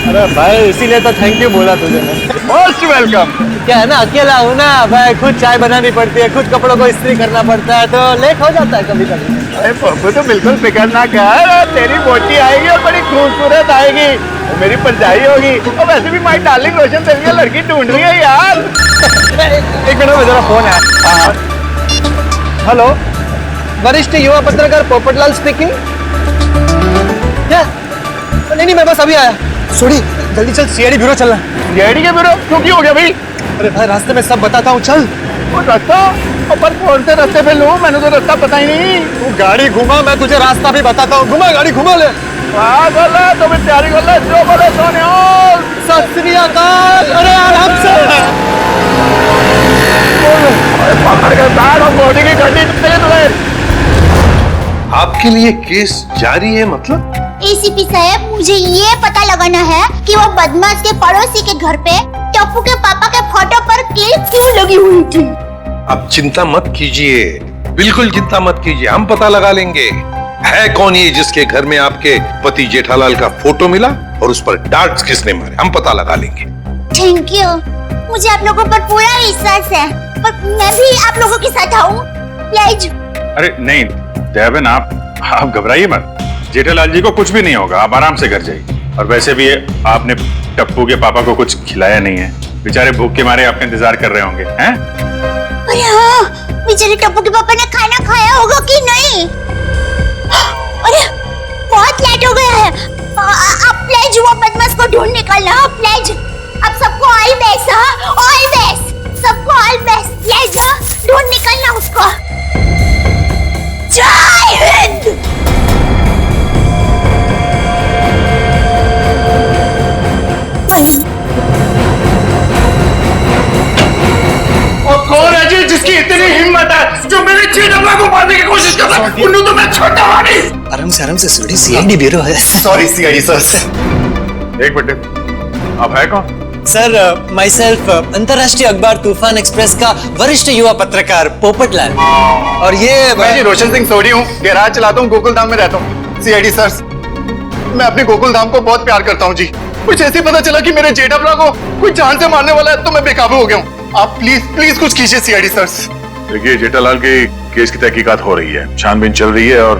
अरे भाई, इसीलिए तो थैंक यू बोला तुझे। Most welcome. क्या है ना, अकेला हूँ ना भाई, खुद चाय बनानी पड़ती है, खुद कपड़ों को इस्त्री करना पड़ता है, तो लेट हो जाता है कभी कभी। अरे पप्पू, तो बिल्कुल फिक्र ना कर, तेरी बोटी आएगी और बड़ी खूबसूरत आएगी, वो मेरी परछाई होगी। और वैसे भी माई डार्लिंग रोशन तेरे लिए लड़की ढूंढ रही है यार। एक मिनट में जरा फोन है। हेलो, वरिष्ठ युवा पत्रकार पोपटलाल स्पीकिंग। क्या? नहीं, मैं बस अभी आया। सोडी, जल्दी चल, सीआईडी ब्यूरो चलना। सीआईडी के ब्यूरो? क्यों, क्या हो गया भाई? अरे भाई, रास्ते में सब बताता हूँ, चल। वो रास्ता अपन कौन से रास्ते पे लूं? मैंने तो रास्ता पता ही नहीं। तू गाड़ी घुमा, मैं तुझे रास्ता भी बताता हूँ। घुमा, गाड़ी घुमा ले। तो मैं तैयारी कर ले, जो बोले सोने। सत श्री अकाल। अरे आराम से। पकड़ के बैठ, और बॉडी की गड्डी तुम्हें। आपके लिए केस जारी है मतलब? एसीपी साहब, मुझे ये पता लगाना है कि वो बदमाश के पड़ोसी के घर पे टप्पू के पापा के फोटो पर कील क्यों लगी हुई थी। अब चिंता मत कीजिए, बिल्कुल चिंता मत कीजिए, हम पता लगा लेंगे है कौन ये जिसके घर में आपके पति जेठालाल का फोटो मिला और उस पर डार्ट्स किसने मारे, हम पता लगा लेंगे। थैंक यू, मुझे आप लोगों पर पूरा विश्वास है, पर मैं भी आप लोगों के साथ आऊं प्लीज। अरे नहीं दयाबेन, आप घबराइए मत, जेठालाल जी को कुछ भी नहीं होगा, आप आराम से घर जाइए। और वैसे भी आपने टप्पू के पापा को कुछ खिलाया नहीं है, बेचारे भूख के मारे आपका इंतजार कर रहे होंगे, हैं? अरे हाँ, बेचारे टप्पू के पापा ने खाना खाया होगा कि नहीं? अरे बहुत लेट हो गया है, आप प्लीज वो बदमाश को ढूंढ निकालना, प्लीज। आप सबको ऑल बेस्ट, ऑल बेस्ट, सबको ऑल बेस्ट, प्लीज ढूंढ निकालना उसको। जय हिंद। और कौन है जी जिसकी इतनी हिम्मत है जो मेरे जेठालाल को मारने की कोशिश कर रहा है? उन्हें तो मैं छोटा नहीं। आराम से सीआईडी ब्यूरो है। Sorry CID sir. एक मिनट, आप है कौन? सर, माई सेल्फ अंतर्राष्ट्रीय अखबार तूफान एक्सप्रेस का वरिष्ठ युवा पत्रकार पोपटलाल। और ये मैं जी रोशन सिंह सोडी हूँ, गैराज चलाता हूँ, गोकुल धाम में रहता हूँ। सीआईडी सर, मैं अपने गोकुल धाम को बहुत प्यार करता हूँ जी। कुछ ऐसे पता चला कि मेरे जेठालाल को कोई जान से मारने वाला है, तो मैं बेकाबू हो गया हूँ। आप प्लीज कुछ कीजिए सीआईडी सर। देखिए, जेठालाल के केस की तहकीकात हो रही है, छानबीन चल रही है और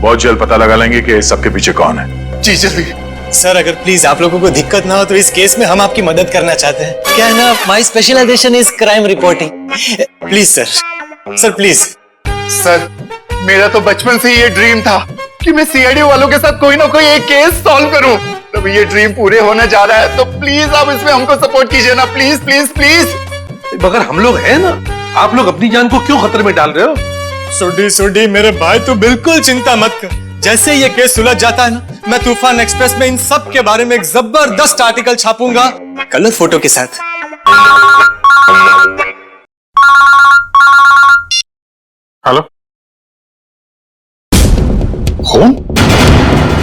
बहुत जल्द पता लगा लेंगे कि सबके पीछे कौन है। जी जल्दी। सर, अगर प्लीज आप लोगों को दिक्कत ना हो तो इस केस में हम आपकी मदद करना चाहते हैं। क्या है ना, my specialization is crime reporting. Please sir. Sir please. Sir मेरा तो बचपन से ये ड्रीम था कि मैं सीआईडी वालों के साथ कोई ना कोई एक केस सॉल्व करूं। तब ये ड्रीम पूरे होने जा रहा है, तो प्लीज आप इसमें हमको सपोर्ट कीजिए ना, प्लीज प्लीज प्लीज। मगर हम लोग हैं ना, आप लोग अपनी जान को क्यों खतरे में डाल रहे हो? सुडी मेरे भाई, तू बिल्कुल चिंता मत कर। जैसे ये केस सुलझ जाता है ना, मैं तूफान एक्सप्रेस में इन सब के बारे में एक जबरदस्त आर्टिकल छापूंगा, कलर फोटो के साथ। हेलो, खून?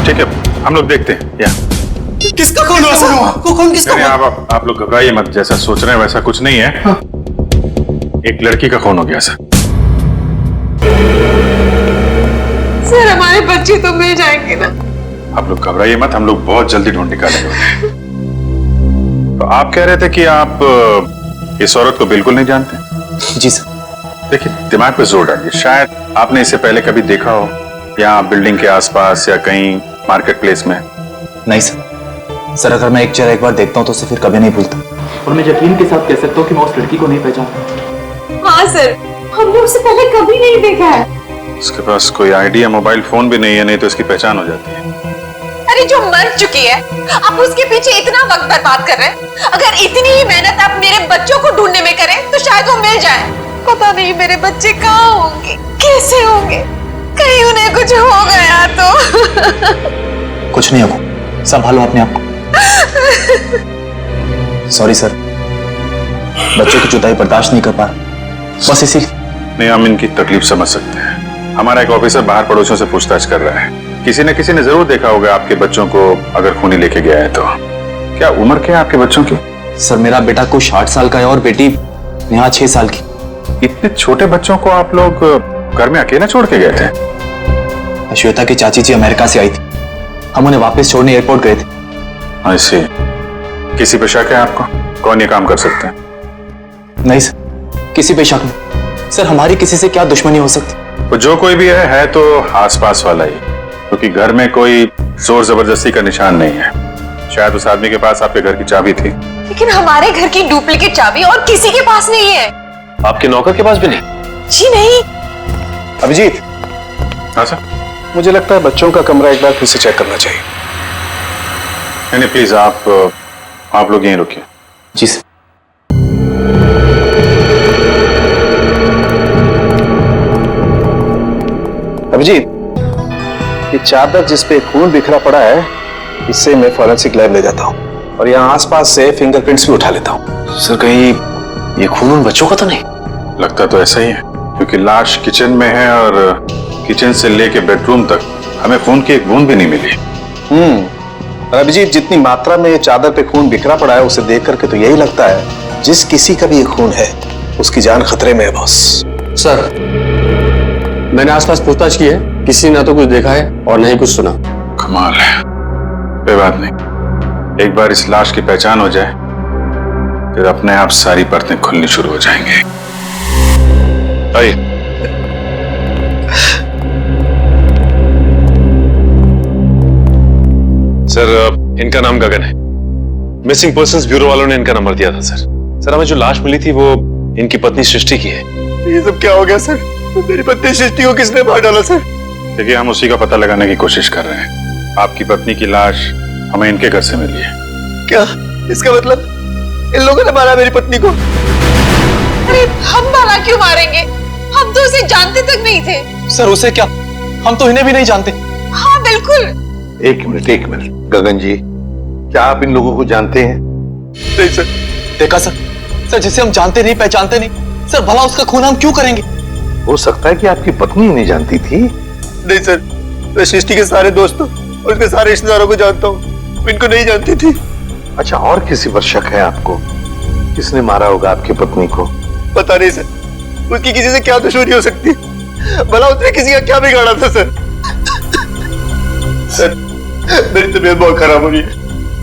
ठीक है, हम लोग देखते हैं। या किसका खून हुआ सर? खून किसका हुआ? आप लोग घबराइए मत, जैसा सोच रहे हैं वैसा कुछ नहीं है। एक लड़की का खून हो गया सर। सर हमारे बच्चे तो मिल जाएंगे ना? आप लोग घबराइए मत, हम लोग बहुत जल्दी ढूंढ निकालेंगे। तो आप कह रहे थे कि आप इस औरत को बिल्कुल नहीं जानते? जी सर। देखिए, दिमाग पे जोर डालिए। शायद आपने इसे पहले कभी देखा हो, यहाँ बिल्डिंग के आसपास या कहीं मार्केट प्लेस में। नहीं सर, अगर मैं एक चेहरा एक बार देखता हूँ तो उसे फिर कभी नहीं भूलता। और मैं यकीन के साथ कह सकता हूँ कि मैं उस लड़की को नहीं पहचानता। हाँ सर, हमने उसे पहले कभी नहीं देखा है। उसके पास कोई आईडी या मोबाइल फोन भी नहीं है, नहीं तो इसकी पहचान हो जाती है। अरे जो मर चुकी है, आप उसके पीछे इतना वक्त बर्बाद कर रहे हैं। अगर इतनी ही मेहनत आप मेरे बच्चों को ढूंढने में करें तो शायद वो मिल जाए। पता नहीं मेरे बच्चे कहाँ होंगे, कैसे होंगे, कहीं उन्हें कुछ हो गया तो। कुछ नहीं होगा, संभालो अपने आप को। सॉरी सर, बच्चों की जुदाई बर्दाश्त नहीं कर पा रहा, बस इसीलिए। नहीं, हम इनकी तकलीफ समझ सकते हैं। हमारा एक ऑफिसर बाहर पड़ोसियों से पूछताछ कर रहा है। किसी न किसी ने जरूर देखा होगा आपके बच्चों को, अगर खूनी लेके गया है तो। क्या उम्र क्या है आपके बच्चों की? सर मेरा बेटा कुछ 8 साल का है और बेटी यहाँ 6 साल की। इतने छोटे बच्चों को आप लोग घर में अकेले छोड़ के गए थे? श्वेता की चाची जी अमेरिका से आई थी, हम उन्हें वापस छोड़ने एयरपोर्ट गए थे। ऐसे किसी पे शक है आपको? कौन ये काम कर सकते हैं? नहीं सर, किसी पे शक नहीं। सर हमारी किसी से क्या दुश्मनी हो सकती? तो जो कोई भी है तो आसपास वाला ही, क्योंकि घर में कोई जोर जबरदस्ती का निशान नहीं है। शायद उस आदमी के पास आपके घर की चाबी थी। लेकिन हमारे घर की डुप्लीकेट चाबी और किसी के पास नहीं है। आपके नौकर के पास भी नहीं? जी नहीं। अभिजीत। हाँ सर। मुझे लगता है बच्चों का कमरा एक बार फिर से चेक करना चाहिए। नहीं प्लीज, आप लोग यहीं रुकिए। जी सर। अभिजीत, ये चादर जिस पे खून बिखरा पड़ा है, इससे मैं फॉरेंसिक लैब ले जाता हूँ और यहाँ आसपास से फिंगरप्रिंट्स भी उठा लेता हूँ। सर कहीं ये खून उन बच्चों का तो नहीं? लगता तो ऐसा ही है, क्योंकि लाश किचन में है और किचन से लेके बेडरूम तक हमें खून की एक बूंद भी नहीं मिली। अभिजीत, जितनी मात्रा में ये चादर पे खून बिखरा पड़ा है उसे देख करके तो यही लगता है जिस किसी का भी ये खून है उसकी जान खतरे में है बॉस। सर मैंने आसपास पूछताछ की है, किसी ने ना तो कुछ देखा है और नहीं कुछ सुना। कमाल है। कोई बात नहीं, एक बार इस लाश की पहचान हो जाए फिर अपने आप सारी परतें खुलनी शुरू हो जाएंगी। आइए। सर इनका नाम गगन है। मिसिंग पर्संस ब्यूरो वालों ने इनका नंबर दिया था सर। सर हमें जो लाश मिली थी वो इनकी पत्नी सृष्टि की है। ये सब क्या हो गया सर? मेरी पत्नी सृष्टि को किसने मार डाला सर? देखिए, हम उसी का पता लगाने की कोशिश कर रहे हैं। आपकी पत्नी की लाश हमें इनके घर से मिली है। क्या इसका मतलब इन लोगों ने मारा मेरी पत्नी को? अरे हम भला क्यों मारेंगे? हम तो उसे जानते तक नहीं थे। सर उसे क्या, हम तो इन्हें भी नहीं जानते। हाँ बिल्कुल। एक मिनट गगन जी, क्या आप इन लोगों को जानते हैं? नहीं सर। देखा सर, जिसे हम जानते नहीं पहचानते नहीं, सर भला उसका खून हम क्यों करेंगे? हो सकता है कि आपकी पत्नी नहीं जानती थी। नहीं सर, मैं सृष्टि के सारे दोस्तों और उसके सारे रिश्तेदारों को जानता हूँ, इनको नहीं जानती थी। अच्छा, और किसी पर शक है आपको? किसने मारा होगा आपकी पत्नी को? पता नहीं सर, उसकी किसी से क्या दुश्मनी हो सकती? भला उसने किसी का क्या बिगाड़ा था सर? सर मेरी तबीयत बहुत खराब हो रही है,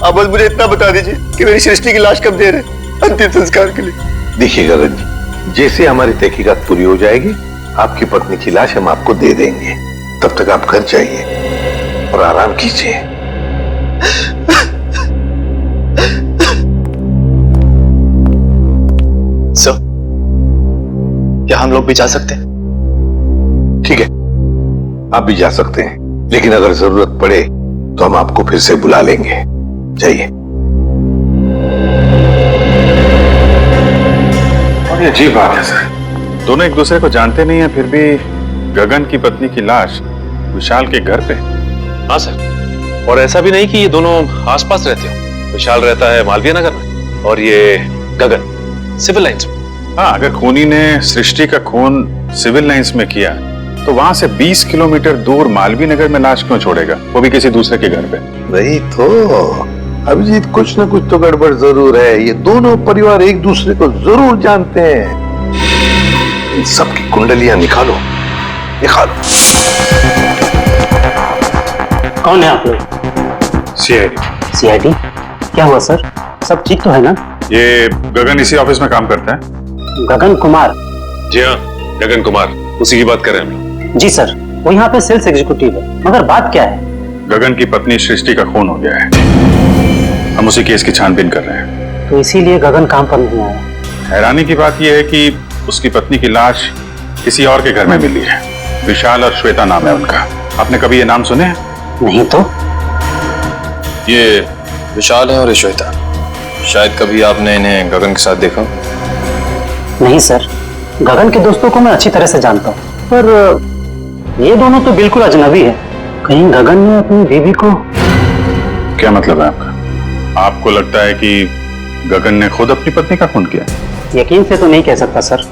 आप बस मुझे इतना बता दीजिए कि मेरी सृष्टि की लाश कब दे रहे अंतिम संस्कार के लिए। देखिए गगन जी, जैसे हमारी तहकीकात पूरी हो जाएगी आपकी पत्नी की लाश हम आपको दे देंगे। तब तक आप घर जाइए और आराम कीजिए। सर, क्या हम लोग भी जा सकते हैं? ठीक है, आप भी जा सकते हैं, लेकिन अगर जरूरत पड़े तो हम आपको फिर से बुला लेंगे। जाइए। और ये अजीब बात है सर, दोनों एक दूसरे को जानते नहीं है, फिर भी गगन की पत्नी की लाश विशाल के घर पे। हाँ सर, और ऐसा भी नहीं कि ये दोनों आसपास रहते हो। विशाल रहता है मालवीय नगर में और ये गगन सिविल लाइंस में। हाँ, अगर खूनी ने सृष्टि का खून सिविल लाइंस में किया तो वहां से 20 किलोमीटर दूर मालवीय नगर में लाश क्यों छोड़ेगा, वो भी किसी दूसरे के घर पे? वही तो अभिजीत, कुछ ना कुछ तो गड़बड़ जरूर है। ये दोनों परिवार एक दूसरे को जरूर जानते हैं। इन सबकी कुंडलियां निकालो, निकालो। कौन है आप लोग? सीआईडी। क्या हुआ सर? सब ठीक तो है ना? ये गगन इसी ऑफिस में काम करता है। गगन कुमार? जी हाँ, गगन कुमार, उसी की बात कर रहे हैं हम लोग। जी सर, वो यहाँ पे सेल्स एग्जीक्यूटिव है। मगर बात क्या है? गगन की पत्नी सृष्टि का खून हो गया है, हम उसी केस की छानबीन कर रहे हैं। तो इसीलिए गगन काम पर नहीं आया। हैरानी की बात यह है कि उसकी पत्नी की लाश किसी और के घर में मिली है। विशाल और श्वेता नाम है उनका। आपने कभी ये नाम सुने हैं? नहीं तो। ये विशाल है और ये श्वेता। शायद कभी आपने इन्हें गगन के साथ देखा? नहीं सर, गगन के दोस्तों को मैं अच्छी तरह से जानता हूँ, पर ये दोनों तो बिल्कुल अजनबी है। कहीं गगन ने अपनी बीवी को... क्या मतलब है आपका? आपको लगता है कि गगन ने खुद अपनी पत्नी का खून किया? यकीन से तो नहीं कह सकता सर,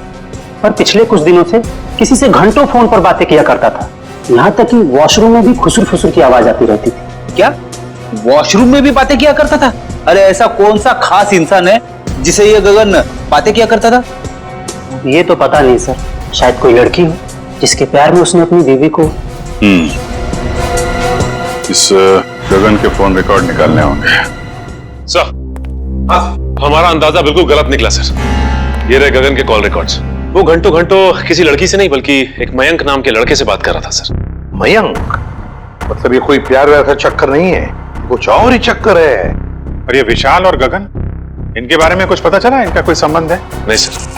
पर पिछले कुछ दिनों से किसी से घंटों फोन पर बातें किया करता था। यहाँ तक कि वॉशरूम में भी खुसुर फुसुर की आवाज आती रहती थी। क्या वॉशरूम में भी बातें किया करता था? अरे ऐसा कौन सा खास इंसान है जिसे ये गगन बातें किया करता था? ये तो पता नहीं सर, शायद कोई लड़की हो जिसके प्यार में उसने अपनी बीवी को... इस गगन के फोन रिकॉर्ड निकालने होंगे। सर, हमारा अंदाजा बिल्कुल गलत निकला सर। ये रहे गगन के कॉल रिकॉर्ड्स। वो घंटों घंटों किसी लड़की से नहीं बल्कि एक मयंक नाम के लड़के से बात कर रहा था सर। मयंक? मतलब ये कोई प्यार व्यार का चक्कर नहीं है, कुछ और ही चक्कर है। और ये विशाल और गगन, इनके बारे में कुछ पता चला? इनका कोई संबंध है? नहीं सर,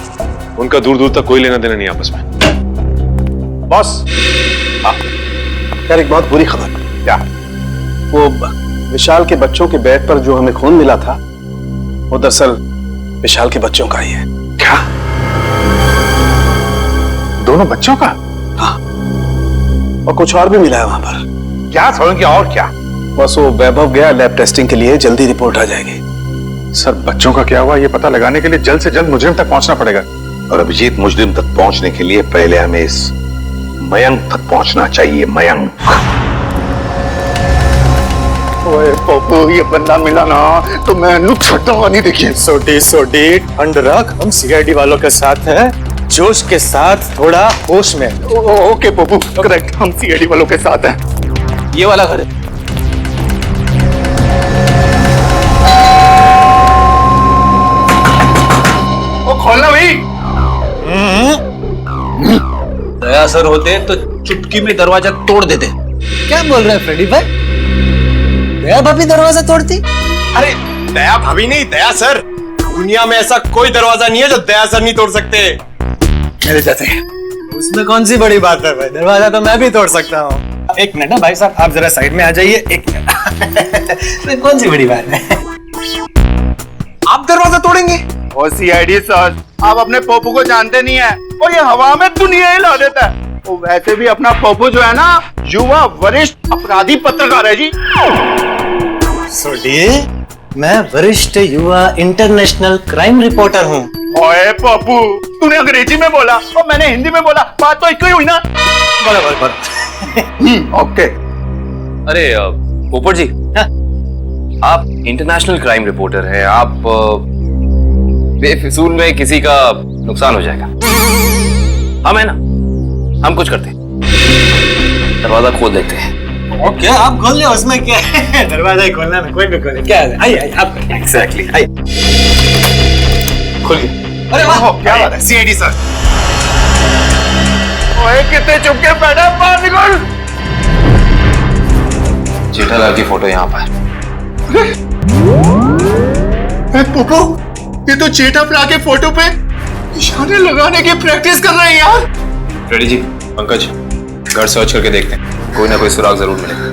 उनका दूर दूर तक कोई लेना देना नहीं आपस में। बॉस, यार एक बहुत बुरी खबर। क्या? वो विशाल के बच्चों के बेड पर जो हमें खून मिला था, वो दरअसल विशाल के बच्चों का ही है। क्या? दोनों बच्चों का? हाँ, और कुछ और भी मिला है वहां पर। क्या समझ गया? और क्या? बस वो वैभव गया लैब टेस्टिंग के लिए, जल्दी रिपोर्ट आ जाएगी। सर, बच्चों का क्या हुआ ये पता लगाने के लिए जल्द से जल्द मुजरिम तक पहुंचना पड़ेगा। और अभिजीत, मुजरिम तक पहुंचने के लिए पहले हमें इस मयंक तक पहुंचना चाहिए। मयंक। ओए पप्पू, ये बंदा मिला ना तो मैं नुक छोड़ूंगा नहीं। देखिए सोडी ठंड रख, हम सीआईडी वालों के साथ हैं, जोश के साथ, थोड़ा होश में। ओके पप्पू, करेक्ट, हम सीआईडी वालों के साथ हैं। ये वाला घर है। ओ खोलना भाई। दया सर होते तो चुटकी में दरवाजा तोड़ देते। क्या बोल रहे हैं फ्रेडी भाई? दया भाभी दरवाजा तोड़ती? अरे दया भाभी नहीं, दया सर। दुनिया में ऐसा कोई दरवाजा नहीं है जो दया सर नहीं तोड़ सकते। मेरे जैसे। उसमें कौन सी बड़ी बात है भाई, दरवाजा तो मैं भी तोड़ सकता हूँ। एक मिनट ना भाई साहब, आप जरा साइड में आ जाइए। एक मिनट। कौन सी बड़ी बात है? आप दरवाजा तोड़ेंगे? ओ सीआईडी सर, आप अपने पप्पू को जानते नहीं है, और ये हवा में दुनिया हिला देता है। वो वैसे भी अपना पप्पू जो है ना, युवा वरिष्ठ अपराधी पत्रकार है जी। सोडी, मैं वरिष्ठ युवा इंटरनेशनल क्राइम रिपोर्टर हूँ। ओए पप्पू, तूने अंग्रेजी में बोला और मैंने हिंदी में बोला, बात तो एक ही हुई ना। बराबर। ओके। अरे पोपट जी, आप इंटरनेशनल क्राइम रिपोर्टर हैं, आप बेफिजूल में किसी का नुकसान हो जाएगा। हम है ना, हम कुछ करते हैं, दरवाजा खोल देते हैं। ओके, आप खोल ले, उसमें क्या है? दरवाजा ही खोलना है, कोई भी खोले। क्या है? आइए आप। एग्जैक्टली। खोलिए। अरे वाह, क्या बात है सीआईडी सर। ओए कितने चुप के बैठा, बाहर निकल। जेठालाल की फोटो यहाँ पर। पप्पू, ये तो जेठा प्ला के फोटो पे निशाने लगाने की प्रैक्टिस कर रहे हैं यार। रेडी जी। पंकज, घर सर्च करके देखते हैं, कोई ना कोई सुराग जरूर मिलेगा।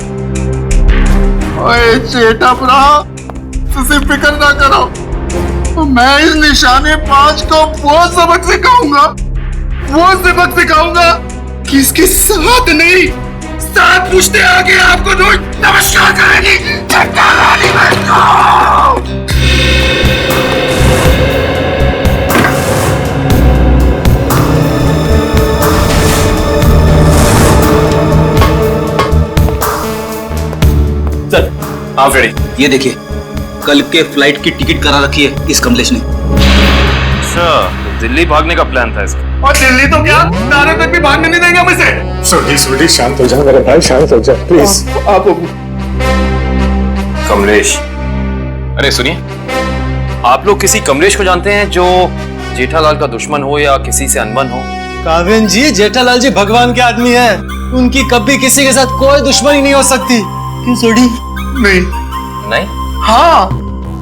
ओए चेटा भरा, तुझे फिक्र ना करो, तो मैं इस निशाने 5 को वो सबक सिखाऊंगा कि इसके साथ नहीं, 7 पुश्ते आगे आपको रोज नमस्कार करेंगी। चट्टा रानी बन सर आप रेडी? ये देखिए, कल के फ्लाइट की टिकट करा रखी है इस कमलेश ने। अच्छा, दिल्ली भागने का प्लान था इसका। और दिल्ली तो क्या, नारे तक भी भागने नहीं देंगे हम इसे। सोडी शांत हो जा मेरे भाई, शांत हो जा प्लीज। आप कमलेश, अरे सुनिए, आप लोग किसी कमलेश को जानते हैं जो जेठालाल का दुश्मन हो या किसी से अनबन हो? काव्यन जी, जेठालाल जी भगवान के आदमी हैं, उनकी कभी किसी के साथ कोई दुश्मनी नहीं हो सकती। क्यों सोडी? नहीं? हाँ,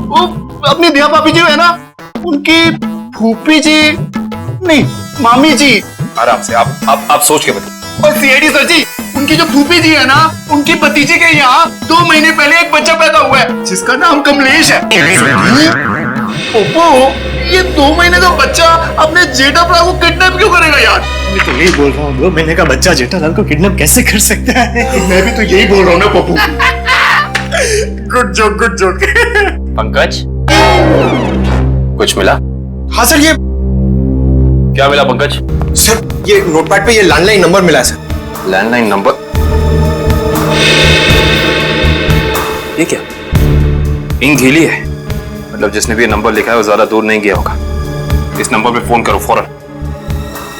वो अपनी दिया भाभी जी है ना, उनकी फूफी जी नहीं, मामी जी। आराम से, आप सोच के बताइए। और सीआईडी सर जी, उनकी जो फूफी जी है ना, उनकी भतीजे के यहाँ 2 महीने पहले एक बच्चा पैदा हुआ है जिसका नाम कमलेश है। ओप्पो, ये 2 महीने का बच्चा अपने जेठा भरा को किडनैप क्यों करेगा यार? मैं तो यही बोल रहा हूँ, 2 महीने का बच्चा जेठालाल को किडनैप कैसे कर सकता है? मैं भी तो यही बोल रहा हूँ ना Pappu. Good joke, good joke. Pankaj, कुछ मिला? हाँ सर, ये क्या मिला पंकज? सर, ये नोटपैड पे ये लैंडलाइन नंबर मिला है सर। Landline number? ये क्या? इंक गीली है, मतलब जिसने भी ये नंबर लिखा है वो ज्यादा दूर नहीं गया होगा। इस नंबर पे फोन करो फौरन।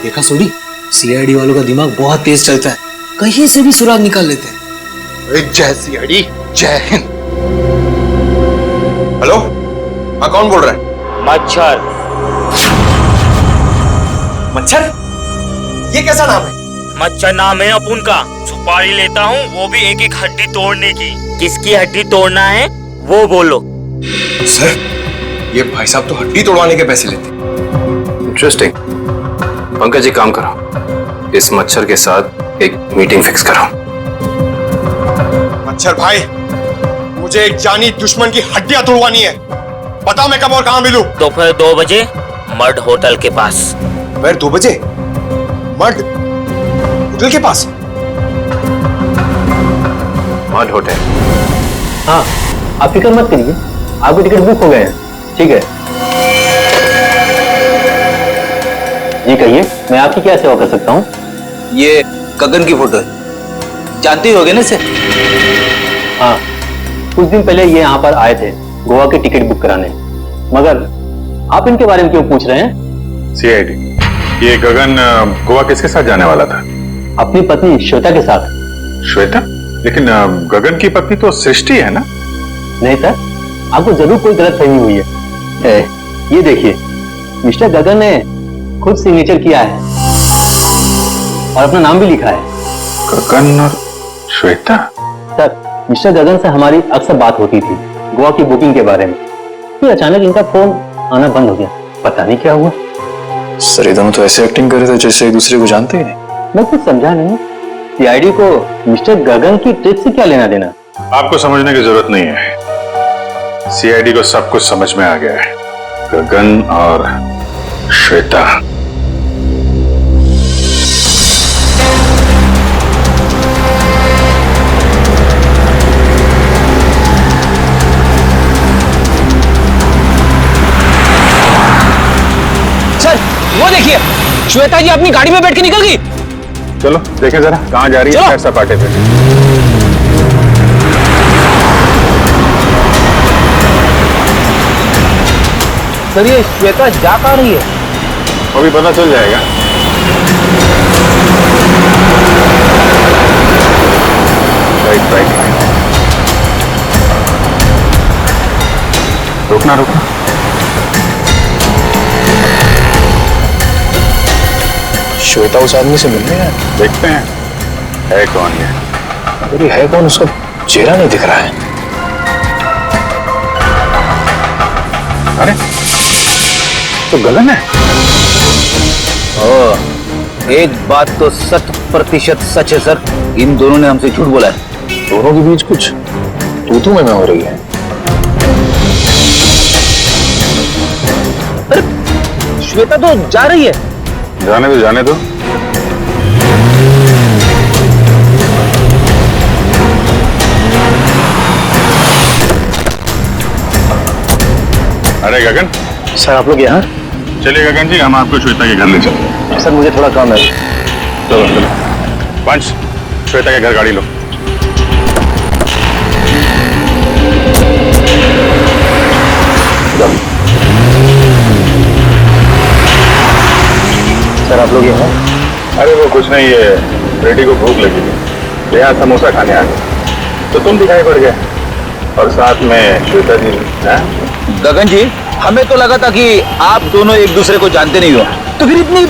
देखा सोडी, सीआईडी वालों का दिमाग बहुत तेज चलता है, कहीं से भी सुराग निकाल लेते हैं। जय सीआईडी, जय हिंद। हेलो, हाँ कौन बोल रहा है? मच्छर। मच्छर? ये कैसा नाम है? मच्छर नाम है अपुन का। सुपारी लेता हूँ, वो भी एक एक हड्डी तोड़ने की। किसकी हड्डी तोड़ना है वो बोलो। सर, ये भाई साहब तो हड्डी तोड़वाने के पैसे लेते। इंटरेस्टिंग। पंकज, एक काम करो, इस मच्छर के साथ एक मीटिंग फिक्स करो। मच्छर भाई, मुझे एक जानी दुश्मन की हड्डियां तोड़वानी है। बता मैं कब और कहां मिलूं? दोपहर 2 बजे मड होटल के पास। दोपहर 2 बजे मड होटल के पास? Mud hotel? हाँ, आप फिक्र मत करिए, आपके टिकट बुक हो गए हैं। ठीक है जी, कहिए मैं आपकी क्या सेवा कर सकता हूँ? ये गगन की फोटो है, जानते ही होगे ना इसे? हाँ, कुछ दिन पहले ये यहाँ पर आए थे गोवा के टिकट बुक कराने, मगर आप इनके बारे में क्यों पूछ रहे हैं? सीआईडी, ये गगन गोवा किसके साथ जाने वाला था? अपनी पत्नी श्वेता के साथ। श्वेता? लेकिन गगन की पत्नी तो सृष्टि है ना? नहीं सर, आपको जरूर कोई गलतफहमी हुई है। ये देखिए, मिस्टर गगन ने खुद सिग्नेचर किया है और अपना नाम भी लिखा है। गगन और श्वेता? सर, मिस्टर गगन से हमारी अक्सर बात होती थी गोवा की बुकिंग के बारे में, फिर अचानक इनका फोन आना बंद हो गया, पता नहीं क्या हुआ। सर, ये दोनों तो ऐसे एक्टिंग कर रहे थे जैसे एक दूसरे को जानते ही नहीं। मैं कुछ समझा नहीं, सीआईडी को मिस्टर गगन की ट्रिप से क्या लेना देना? आपको समझने की जरूरत नहीं है, सीआईडी को सब कुछ समझ में आ गया है। गगन और श्वेता। सर, वो देखिए, श्वेता जी अपनी गाड़ी में बैठ के निकल गई। चलो देखें जरा कहाँ जा रही है सैर सपाटे पे। सर, ये श्वेता जा कहाँ रही है? अभी पता चल जाएगा। राइट राइट राइट, रुकना रुकना। श्वेता उस आदमी से मिलने है, देखते हैं है कौन ये। अरे है कौन, उसका चेहरा नहीं दिख रहा है। अरे तो गगन है। एक बात तो 100% सच है सर, इन दोनों ने हमसे झूठ बोला है। दोनों के बीच कुछ तू में हो रही है। श्वेता तो जा रही है। जाने दो, जाने दो। अरे गगन। सर आप लोग यहाँ? चलिए गगन जी, हम आपको श्वेता के घर ले चलते हैं। सर मुझे थोड़ा काम है। चलो चलो। पंच, श्वेता के घर गाड़ी लो। सर आप लोग यहाँ? अरे वो कुछ नहीं, है बेटी को भूख लगी थी, यहाँ समोसा खाने आ गए तो तुम दिखाई पड़ गए, और साथ में श्वेता जी। गगन जी, हमें तो लगा था कि आप दोनों एक दूसरे को जानते नहीं हो, तो फिर इतनी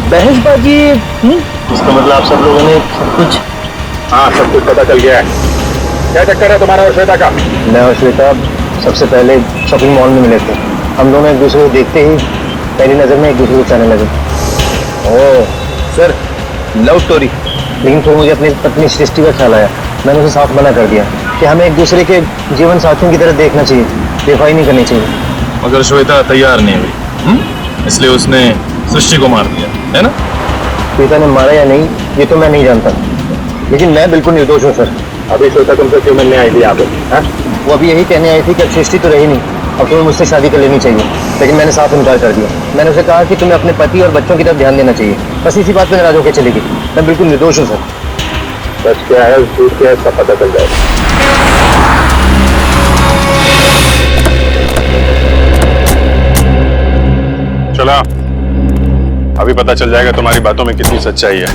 बहसबाजी। इसका मतलब आप सब लोगों ने सब कुछ? हाँ, सब कुछ पता चल गया है। क्या चक्कर है तुम्हारा और श्वेता का? मैं और श्वेता सबसे पहले शॉपिंग मॉल में मिले थे। हम दोनों एक दूसरे को देखते ही पहली नजर में एक दूसरे को चाहने लगे। Oh sir, love story. लेकिन फिर मुझे अपनी पत्नी सृष्टि का ख्याल आया। मैंने उसे साफ मना कर दिया कि हमें एक दूसरे के जीवन साथियों की तरह देखना चाहिए, बेवफाई नहीं करनी चाहिए। मगर श्वेता तैयार नहीं हुई, इसलिए उसने सृष्टि को मार दिया, है ना? श्वेता ने मारा या नहीं ये तो मैं नहीं जानता, लेकिन मैं बिल्कुल निर्दोष हूँ सर। अभी श्वेता तुमसे क्यों मिलने आई थी यहाँ पे? वो अभी यही कहने आई थी कि अब सृष्टि तो रही नहीं, अब तुम्हें मुझसे शादी कर लेनी चाहिए। लेकिन मैंने साफ इनकार कर दिया। मैंने उसे कहा कि तुम्हें अपने पति और बच्चों की तरफ ध्यान देना चाहिए। बस इसी बात पे नाराज होकर चली गई। मैं बिल्कुल निर्दोष हूँ सर। सच क्या है, झूठ क्या है, सब पता चल जाएगा। चला, अभी पता चल जाएगा तुम्हारी बातों में कितनी सच्चाई है।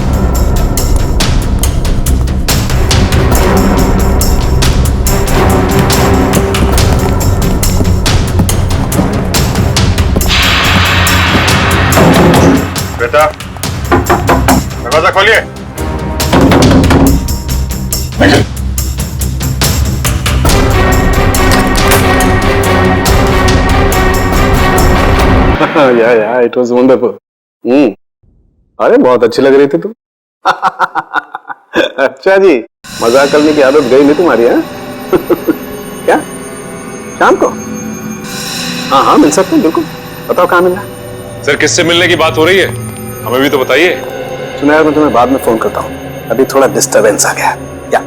बेटा, दरवाजा खोलिए। या इट वाज वंडरफुल। अरे बहुत अच्छी लग रही थी तुम। अच्छा जी, मजाक करने की आदत गई नहीं तुम्हारी? है क्या शाम को? हाँ हाँ मिल सकते हैं, बिल्कुल। बताओ कहाँ मिलना? सर किससे मिलने की बात हो रही है, हमें भी तो बताइए। सुना यार, मैं तुम्हें बाद में फोन करता हूँ, अभी थोड़ा डिस्टरबेंस आ गया। क्या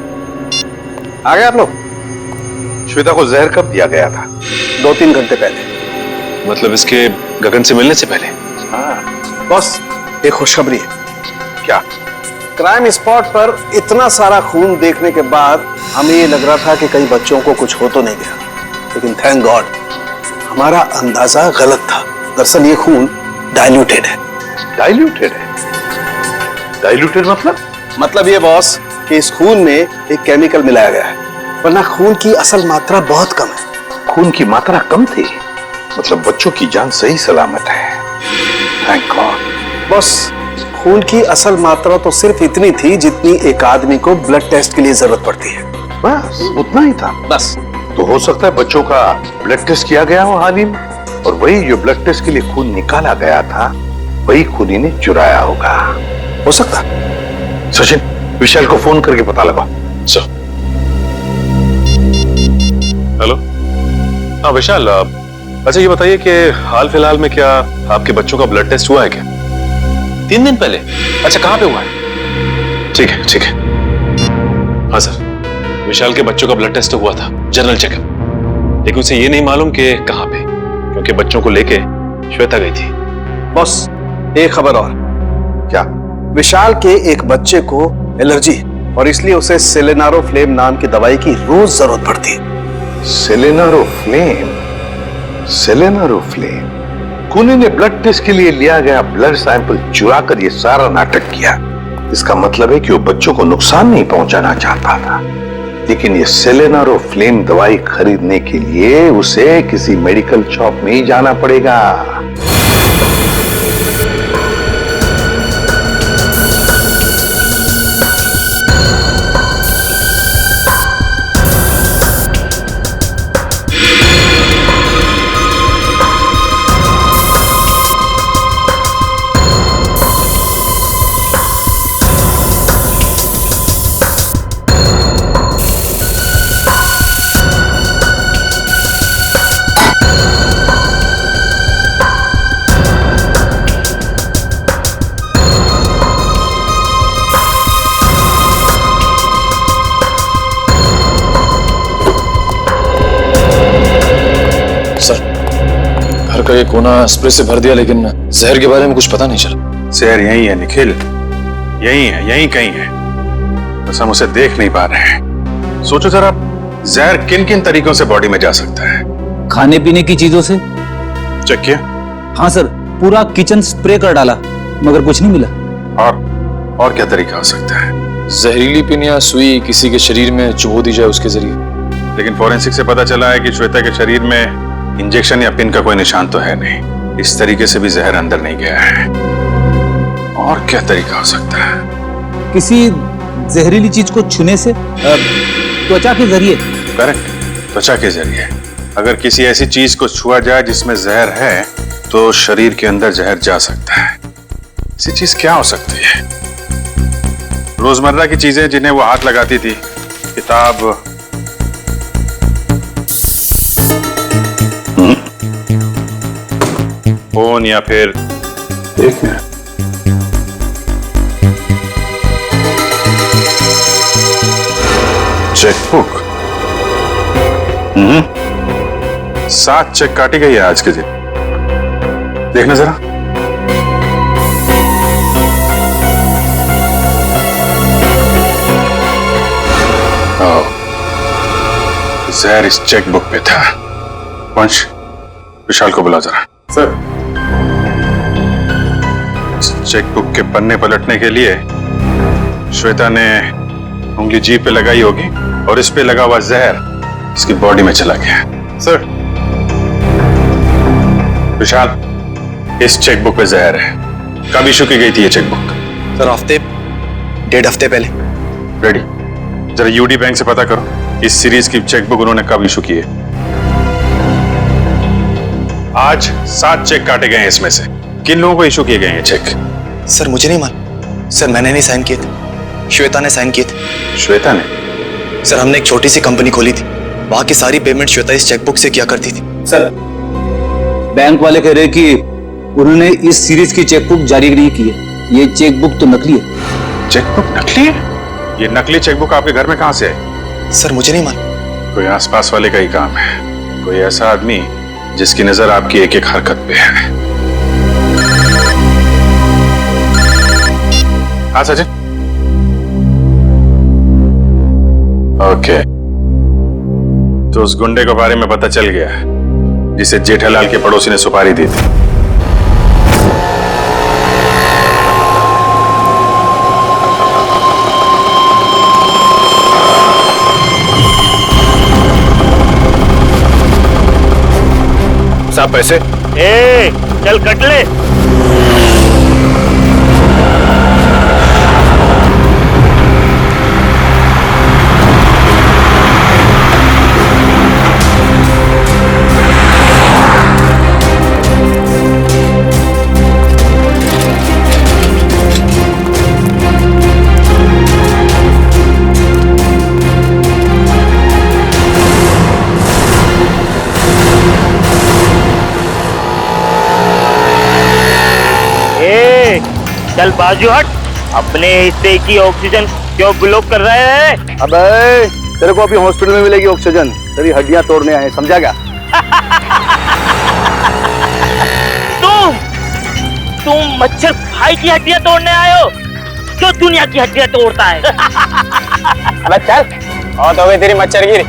आ गए आप लोग? श्वेता को जहर कब दिया गया था? 2-3 घंटे पहले। मतलब इसके गगन से मिलने से पहले? हाँ बॉस, एक खुशखबरी है। क्या? क्राइम स्पॉट पर इतना सारा खून देखने के बाद हमें ये लग रहा था कि कई बच्चों को कुछ हो तो नहीं गया, लेकिन थैंक गॉड हमारा अंदाजा गलत था। दरअसल ये खून डाइल्यूटेड है। डाइल्यूटेड है? डाइल्यूटेड मतलब ये बॉस कि इस खून में एक केमिकल मिलाया गया है, वरना खून की असल मात्रा बहुत कम है। खून की मात्रा कम थी, मतलब बच्चों की जान सही सलामत है। Thank God. बॉस, खून की असल मात्रा तो सिर्फ इतनी थी जितनी एक आदमी को ब्लड टेस्ट के लिए जरूरत पड़ती है। बस उतना ही था? बस। तो हो सकता है बच्चों का ब्लड टेस्ट किया गया हो हाल ही में, और वही जो ब्लड टेस्ट के लिए खून निकाला गया था वही खूनी ने चुराया होगा। हो सकता। सचिन, विशाल को फोन करके पता लगाओ। हेलो। हाँ विशाल, अच्छा ये बताइए कि हाल फिलहाल में क्या आपके बच्चों का ब्लड टेस्ट हुआ है क्या? 3 दिन पहले? अच्छा कहाँ पे हुआ है? ठीक है ठीक है। हाँ सर, विशाल के बच्चों का ब्लड टेस्ट हुआ था, जनरल चेकअप, लेकिन उसे ये नहीं मालूम कि कहाँ पे, क्योंकि बच्चों को लेके श्वेता गई थी। बॉस, एक खबर और। क्या? विशाल के एक बच्चे को एलर्जी, और इसलिए उसे सेलेनारोफ्लेम नाम की दवाई की रोज जरूरत पड़ती है। सेलेनारोफ्लेम? सेलेनारोफ्लेम? खूनी ने ब्लड टेस्ट के लिए लिया गया ब्लड सैंपल चुरा कर ये सारा नाटक किया। इसका मतलब है कि वो बच्चों को नुकसान नहीं पहुंचाना चाहता था, लेकिन ये सेलेनारोफ्लेम दवाई खरीदने के लिए उसे किसी मेडिकल शॉप में ही जाना पड़ेगा। का ये कोना स्प्रे से भर दिया, लेकिन जहर के बारे में कुछ पता नहीं चला। जहर यही है निखिल, यही है, यही कहीं है, बस हम उसे देख नहीं पा रहे हैं। सोचो जरा, जहर किन किन तरीकों से बॉडी में जा सकता है? खाने पीने की चीजों से। चेक किया? हाँ सर, पूरा किचन स्प्रे कर डाला मगर कुछ नहीं मिला। और क्या तरीका हो सकता है? जहरीली पिन या सुई किसी के शरीर में चुभो दी जाए उसके जरिए। लेकिन फॉरेंसिक से पता चला है कि श्वेता के शरीर में इंजेक्शन या पिन का कोई निशान तो है नहीं। इस तरीके से भी जहर अंदर नहीं गया है। और क्या तरीका हो सकता है? किसी जहरीली चीज को छूने से, त्वचा के जरिए। करेक्ट, त्वचा के जरिए। अगर किसी ऐसी चीज को छुआ जाए जिसमें जहर है तो शरीर के अंदर जहर जा सकता है। ऐसी चीज क्या हो सकती है? रोजमर्रा की चीजें जिन्हें वो हाथ लगाती थी, किताब, फोन, या फिर एक मिनट, चेकबुक। 7 चेक काटी गई है आज के दिन। देखना जरा। जहर इस चेकबुक पे था। वंश, विशाल को बुला जरा। सर। चेकबुक के पन्ने पलटने के लिए श्वेता ने उंगली जीभ पे लगाई होगी और इस पे लगा हुआ जहर इसकी बॉडी में चला गया। सर। विशाल, इस चेकबुक पे जहर है। कब इशू की गई थी ये चेकबुक? सर 1.5 हफ्ते पहले। रेडी, जरा यूडी बैंक से पता करो इस सीरीज की चेकबुक उन्होंने कब इशू की है। आज 7 चेक काटे गए हैं, इसमें से किन लोगों को इशू किए गए हैं चेक? सर मुझे नहीं मालूम। सर मैंने नहीं साइन किए थे, श्वेता ने साइन किए थे। श्वेता ने? सर हमने एक छोटी सी कंपनी खोली थी, वहां की सारी पेमेंट श्वेता इस चेकबुक से किया करती थी। सर बैंक वाले कह रहे कि उन्होंने इस सीरीज की चेकबुक जारी नहीं की है। ये चेकबुक तो नकली है। चेकबुक नकली है? ये नकली चेकबुक आपके घर में कहां से है? सर मुझे नहीं मालूम। कोई आसपास वाले का ही काम है। कोई ऐसा आदमी जिसकी नजर आपकी एक एक हरकत पे है। हाँ सचिन। ओके, तो उस गुंडे के बारे में पता चल गया जिसे जेठालाल के पड़ोसी ने सुपारी दी थी। साहब पैसे। ए, चल कट ले। चल बाजू हट। अपने हिस्से की ऑक्सीजन क्यों ब्लॉक कर रहे हैं? अबे तेरे को अभी हॉस्पिटल में मिलेगी ऑक्सीजन, तेरी हड्डियां तोड़ने आए, समझा क्या? तुम मच्छर भाई की हड्डियां तोड़ने आए हो, जो दुनिया की हड्डियां तोड़ता है। अबे चल, और तो गई तेरी मच्छर गिरी।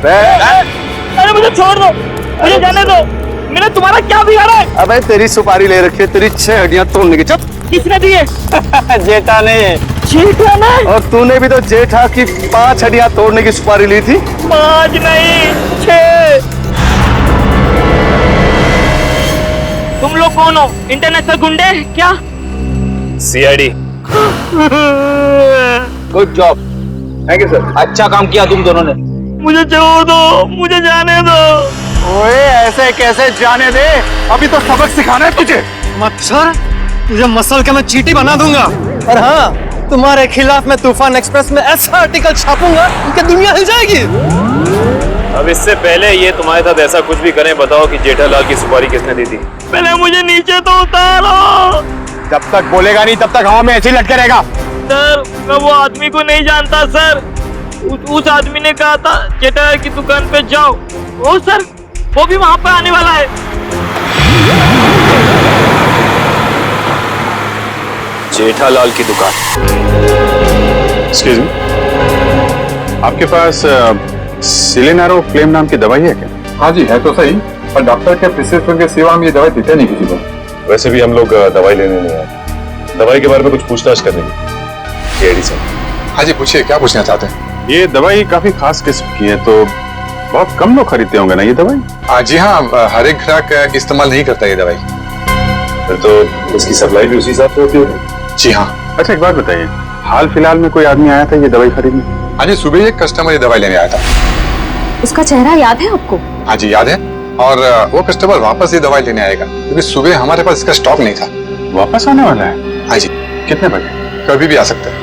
अरे मुझे छोड़ दो, मुझे जाने दो। मैंने तुम्हारा क्या बिगाड़ा है? अबे तेरी सुपारी ले रखी है, तेरी 6 हड्डियां तोड़ने की। चुप। किसने दी है? जेठा ने। जेठा ने? और तूने भी तो जेठा की 5 हड्डियां तोड़ने की सुपारी ली थी। 5 नहीं 6। तुम लोग कौन हो? इंटरनेशनल गुंडे क्या? CID. Good job. Thank you sir. अच्छा काम किया तुम दोनों ने। मुझे छोड़ दो, मुझे जाने दो। ओए ऐसे कैसे जाने दे? अभी तो सबक सिखाना है तुझे। मच्छर, तुझे मसल के मैं चीटी बना दूंगा। और हाँ, तुम्हारे खिलाफ मैं तूफान एक्सप्रेस में ऐसा आर्टिकल छापूंगा कि दुनिया हिल जाएगी। अब इससे पहले ये तुम्हारे साथ ऐसा कुछ भी करें, बताओ कि जेठालाल की सुपारी किसने दी थी? पहले मुझे नीचे तो उतारो। जब तक बोलेगा नहीं तब तक हवा में ऐसे ही लटके रहेगा। सर मैं वो आदमी को नहीं जानता सर। उस आदमी ने कहा था जेठालाल की दुकान पे जाओ। ओ सर, वो भी वहां पर आने वाला है। जेठालाल की दुकान। एक्सक्यूज मी, आपके पास सिलेनारो फ्लेम नाम की दवाई है क्या? हाँ जी है तो सही, पर डॉक्टर के प्रिस्क्रिप्शन के सिवा हम ये दवाई देते नहीं किसी को। वैसे भी हम लोग दवाई लेने नहीं आए, दवाई के बारे में कुछ पूछताछ करने की। एडी सर। हाँ जी पूछिए, क्या पूछना चाहते हैं? ये दवाई काफी खास किस्म की है, तो बहुत कम लोग खरीदते होंगे ना ये दवाई? जी हाँ, हर एक ग्राहक इस्तेमाल नहीं करता ये दवाई। फिर तो इसकी सप्लाई भी उसी हिसाब से होती होगी। जी हाँ। अच्छा एक बात बताइए, हाल फिलहाल में कोई आदमी आया था ये दवाई खरीदने? हाँ जी, सुबह एक कस्टमर ये दवाई लेने आया था। उसका चेहरा याद है आपको? हाँ जी याद है, और वो कस्टमर वापस ये दवाई लेने आएगा क्योंकि सुबह हमारे पास इसका स्टॉक नहीं था। वापस आने वाला है? हाँ जी। कितने बजे? कभी भी आ सकता है।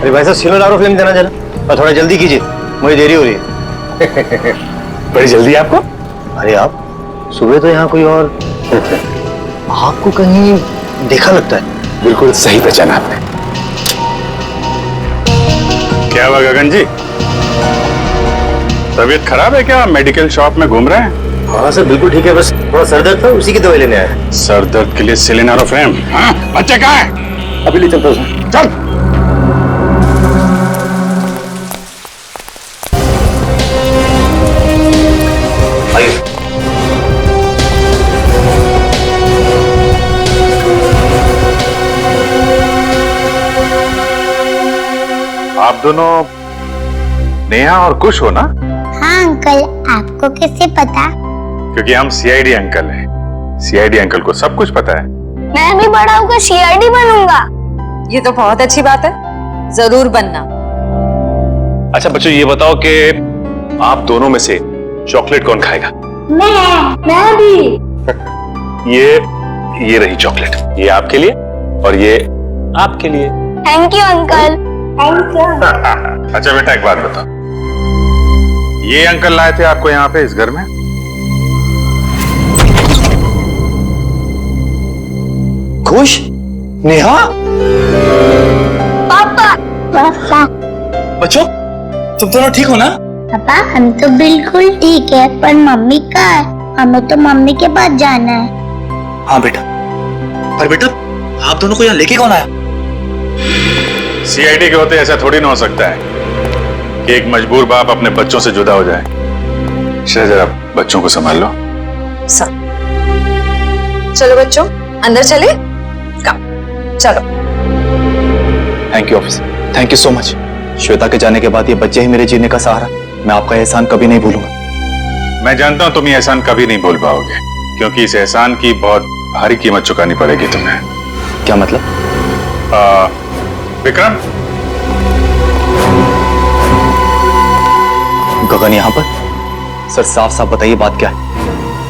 अरे भाई साहब सिलेनारो फ्लेम देना जरा, और थोड़ा जल्दी कीजिए, मुझे देरी हो रही है। बड़ी जल्दी है आपको? अरे आप सुबह तो यहाँ कोई और आपको कहीं देखा लगता है। बिल्कुल सही पहचाना आपने। क्या हुआ गगन जी, तबीयत खराब है क्या? मेडिकल शॉप में घूम रहे हैं? हाँ सर बिल्कुल ठीक है, बस थोड़ा सर दर्द था, उसी की दवाई लेने आया। सर दर्द के लिए सिलेनारो फ्लेम? हाँ, बच्चे कहाँ हैं? अभी ले चलता हूँ। चल। आप दोनों नेहा और कुश हो ना? हाँ अंकल, आपको कैसे पता? क्योंकि हम सीआईडी अंकल हैं। सीआईडी अंकल को सब कुछ पता है। मैं भी बड़ा होकर सीआईडी बनूंगा। ये तो बहुत अच्छी बात है, जरूर बनना। अच्छा बच्चों ये बताओ कि आप दोनों में से चॉकलेट कौन खाएगा? मैं भी। ये रही चॉकलेट, ये आपके लिए और ये आपके लिए। Thank you uncle. Thank you. अच्छा बेटा एक बात बताओ, ये अंकल लाए थे आपको यहाँ पे इस घर में? खुश? नेहा? पापा। पापा। बच्चों तुम दोनों ठीक हो ना? पापा हम तो बिल्कुल ठीक है, पर मम्मी कहाँ है? हमें तो मम्मी के पास जाना है। हाँ बेटा, पर बेटा आप दोनों को यहाँ लेके कौन आया? सीआईडी के होते ऐसा थोड़ी ना हो सकता है कि एक मजबूर बाप अपने बच्चों से जुदा हो जाए। जरा बच्चों को संभाल लो। चलो बच्चों अंदर चले। चलो। Thank you officer, thank you so much. Shweta के जाने के बाद ये बच्चे ही मेरे जीने का सहारा। मैं आपका एहसान कभी नहीं भूलूंगा। मैं जानता हूं तुम ये एहसान कभी नहीं भूल पाओगे, क्योंकि इस एहसान की बहुत भारी कीमत चुकानी पड़ेगी तुम्हें। क्या मतलब? विक्रम, गगन यहाँ पर? सर साफ साफ बताइए बात क्या है?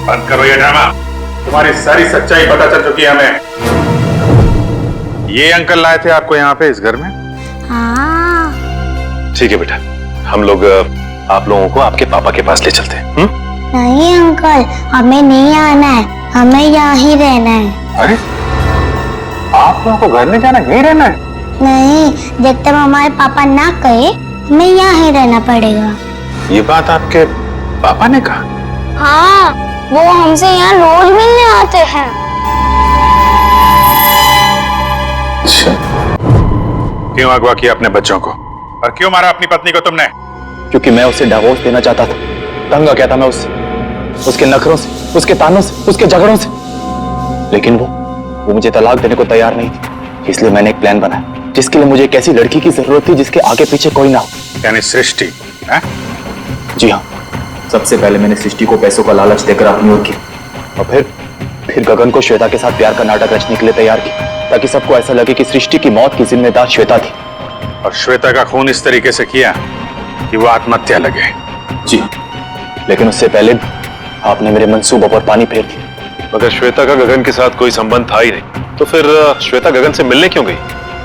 बंद करो ये ड्रामा। तुम्हारी सारी सच्चाई पता चल चुकी है हमें। ये अंकल लाए थे आपको यहाँ पे इस घर में? हाँ। ठीक है बेटा, हम लोग आप लोगों को आपके पापा के पास ले चलते हैं। नहीं अंकल, हमें नहीं आना है, हमें यहाँ ही रहना है। अरे आप लोगों को घर में जाना, यहीं रहना है? नहीं, जब तक हमारे पापा ना कहे हमें यहाँ ही रहना पड़ेगा। ये बात आपके पापा ने कहा? हाँ, वो हमसे यहाँ रोज मिलने आते हैं। अच्छा, क्यों अगवा किया अपने बच्चों को और क्यों मारा अपनी पत्नी को तुमने? क्योंकि मैं उसे डिवोर्स देना चाहता था। तंग आ गया था मैं उससे, उसके नखरों से, उसके तानों से, उसके झगड़ों से। लेकिन वो मुझे तलाक देने को तैयार नहीं थी। इसलिए मैंने एक प्लान बनाया जिसके लिए मुझे एक ऐसी लड़की की जरूरत थी जिसके आगे पीछे कोई ना हो। यानी सृष्टि? जी हाँ, सबसे पहले मैंने सृष्टि को पैसों का लालच देकर अपनी ओर की, और फिर गगन को श्वेता के साथ प्यार का नाटक रचने के लिए तैयार किया, ताकि सबको ऐसा लगे कि सृष्टि की मौत की जिम्मेदार श्वेता थी। और श्वेता का खून इस तरीके से किया कि वो आत्महत्या लगे? जी, लेकिन उससे पहले आपने मेरे मंसूबों पर पानी फेर दिया। मगर श्वेता का गगन के साथ कोई संबंध था ही नहीं, तो फिर श्वेता गगन से मिलने क्यों गई?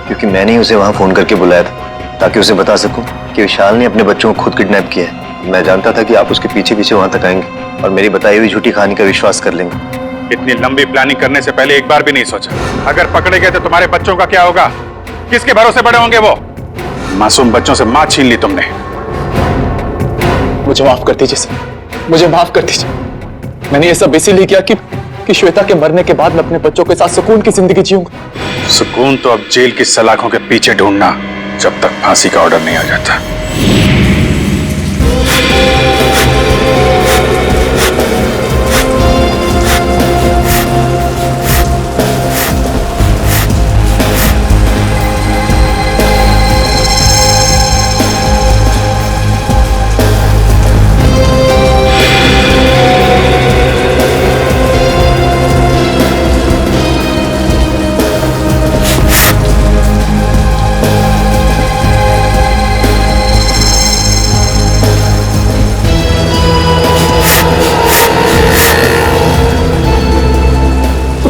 क्योंकि मैंने ही उसे वहां फोन करके बुलाया था, ताकि उसे बता सकूं कि विशाल ने अपने बच्चों को खुद किडनैप किया है। मैं जानता था कि आप उसके पीछे पीछे वहां तक आएंगे और मेरी बताई हुई झूठी कहानी का विश्वास कर लेंगे। इतनी लंबी प्लानिंग करने से पहले एक बार भी नहीं सोचा, अगर पकड़े गए तो तुम्हारे बच्चों का क्या होगा? किसके भरोसे बड़े होंगे वो? मासूम बच्चों से मां छीन ली तुमने। मुझे माफ कर दीजिए सर, मुझे माफ कर दीजिए। मैंने ये सब इसीलिए किया कि कि श्वेता के मरने के बाद मैं अपने बच्चों के साथ सुकून की जिंदगी जीऊंगा। सुकून तो अब जेल की सलाखों के पीछे ढूंढना, जब तक फांसी का ऑर्डर नहीं आ जाता।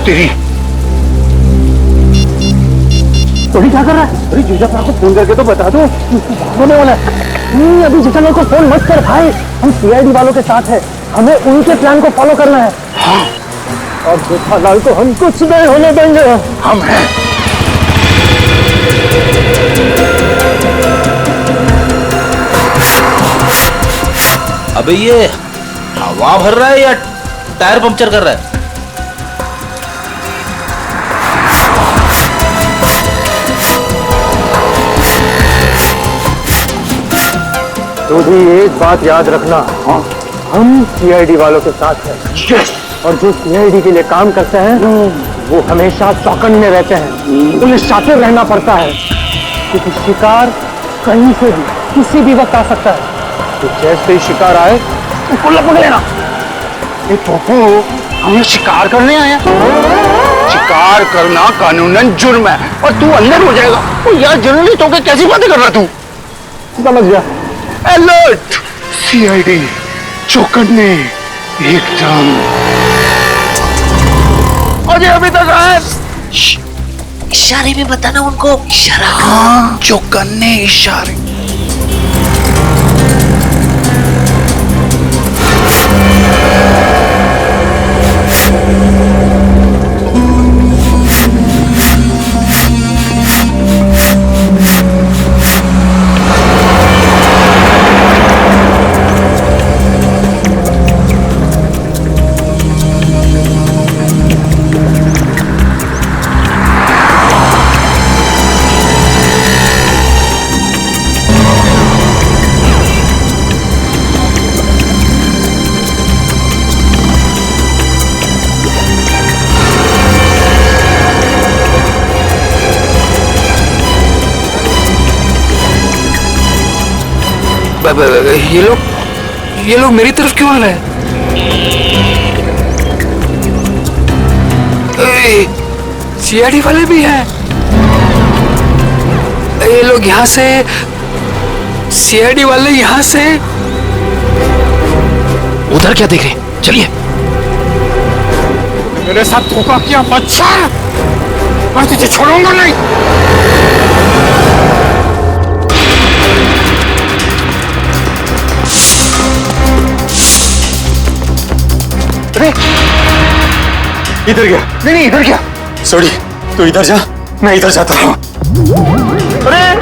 तेरी तोड़ी क्या कर रहा है? अरे जीजा को फोन करके तो बता दो होने वाला है। नहीं, अभी जीजा को फोन मत कर भाई, हम सीआईडी वालों के साथ है, हमें उनके प्लान को फॉलो करना है। हाँ। और जेठालाल को हम कुछ नहीं होने देंगे। हम हैं। अबे ये हवा भर रहा है या टायर पंक्चर कर रहा है? तो भी एक बात याद रखना, हम सीआईडी वालों के साथ हैं। और जो सीआईडी के लिए काम करते हैं वो हमेशा चौकन में रहते हैं, उन्हें शातिर रहना पड़ता है क्योंकि शिकार कहीं से भी किसी भी वक्त आ सकता है। तो जैसे ही शिकार आए उसको लपक लेना। हमें शिकार करने आया? शिकार करना कानूनन जुर्म है और तू अंदर हो जाएगा। तो यार जर्नलिस्ट होकर कैसी बातें कर रहा तू? समझ गया। अलर्ट! सीआईडी चौकन्ने एकदम। अजय अभी तक आए। इशारे में बताना उनको। इशारा। हाँ, चौकन्ने इशारे। ये लोग मेरी तरफ क्यों आ रहे हैं? सीआईडी वाले भी हैं। ये लोग यहाँ से, सीआईडी वाले यहाँ से। उधर क्या देख रहे हैं? चलिए। मेरे साथ धोखा किया बच्चा, मैं तुझे छोड़ूंगा नहीं। इधर गया। नहीं इधर क्या? सॉरी, तू इधर जा, मैं इधर जाता हूँ। अरे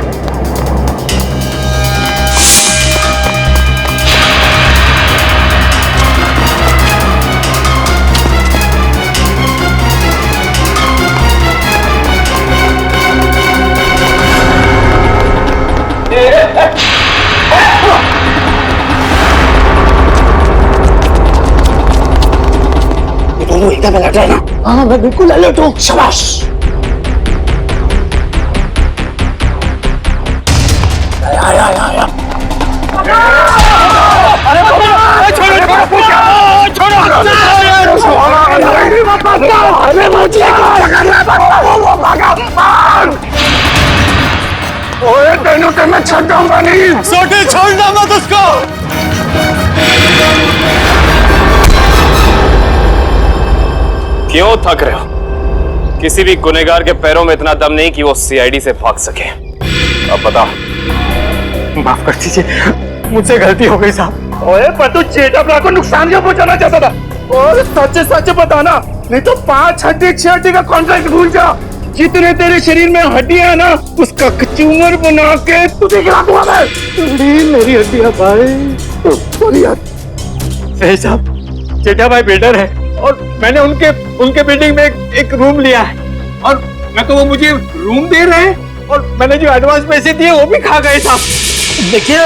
दोनों एकदम अलर्ट है ना? हाँ, मैं बिल्कुल अलर्ट हूँ। शाबाश। आया। अरे ओए तेनों से मैं छोड़ूंगा नहीं। छोटे छोड़ना मत उसको। क्यों थक रहे हो? किसी भी गुनहगार के पैरों में इतना दम नहीं कि वो सीआईडी से भाग सके। अब बताओ। माफ कर दीजिए, मुझसे गलती हो गई साहब। ओए पर तू जेठालाल को नुकसान क्यों पहुंचाना चाहता था? और सच बताना, नहीं तो 5 हड्डी 6 हड्डी का कॉन्ट्रैक्ट भूल जा। जितने तेरे शरीर में हड्डियां है ना, उसका कचूमर बना के तू दिखला दूंगा मैं। मेरी हड्डियां भाई। साहब जेठा भाई बेटर है, और मैंने उनके बिल्डिंग में एक रूम लिया है और मैं तो वो मुझे रूम दे रहे हैं और मैंने जो एडवांस पैसे दिए वो भी खा गए साहब। देखिए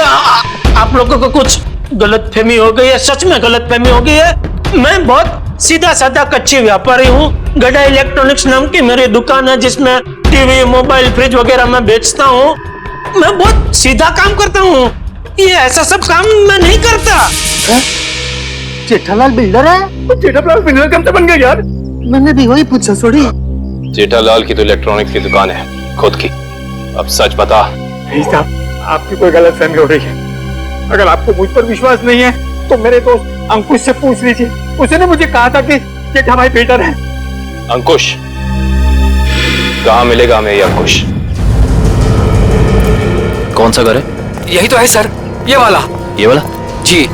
आप लोगों को कुछ गलतफहमी हो गई है, सच में गलतफहमी हो गई है। मैं बहुत सीधा साधा कच्ची व्यापारी हूँ। गड़ा इलेक्ट्रॉनिक्स नाम की मेरी दुकान है जिसमें टीवी, मोबाइल, फ्रिज वगैरह मैं बेचता हूँ। मैं बहुत सीधा काम करता हूँ, ये ऐसा सब काम मैं नहीं करता। जेठालाल बिल्डर है? जेठालाल बिल्डर कब से बन गया यार? मैंने भी वही पूछा सोड़ी। जेठालाल की तो इलेक्ट्रॉनिक्स की दुकान है खुद की। अब सच बता। नहीं साहब, आपकी कोई गलतफहमी हो रही है। अगर आपको मुझ पर विश्वास नहीं है तो मेरे दोस्त अंकुश से पूछ लीजिए। उसने मुझे कहा था कि जेठा भाई बिल्डर है। अंकुश? कहाँ मिलेगा हमें ये अंकुश? कौन सा घर है? यही तो है सर, ये वाला। ये वाला? जी।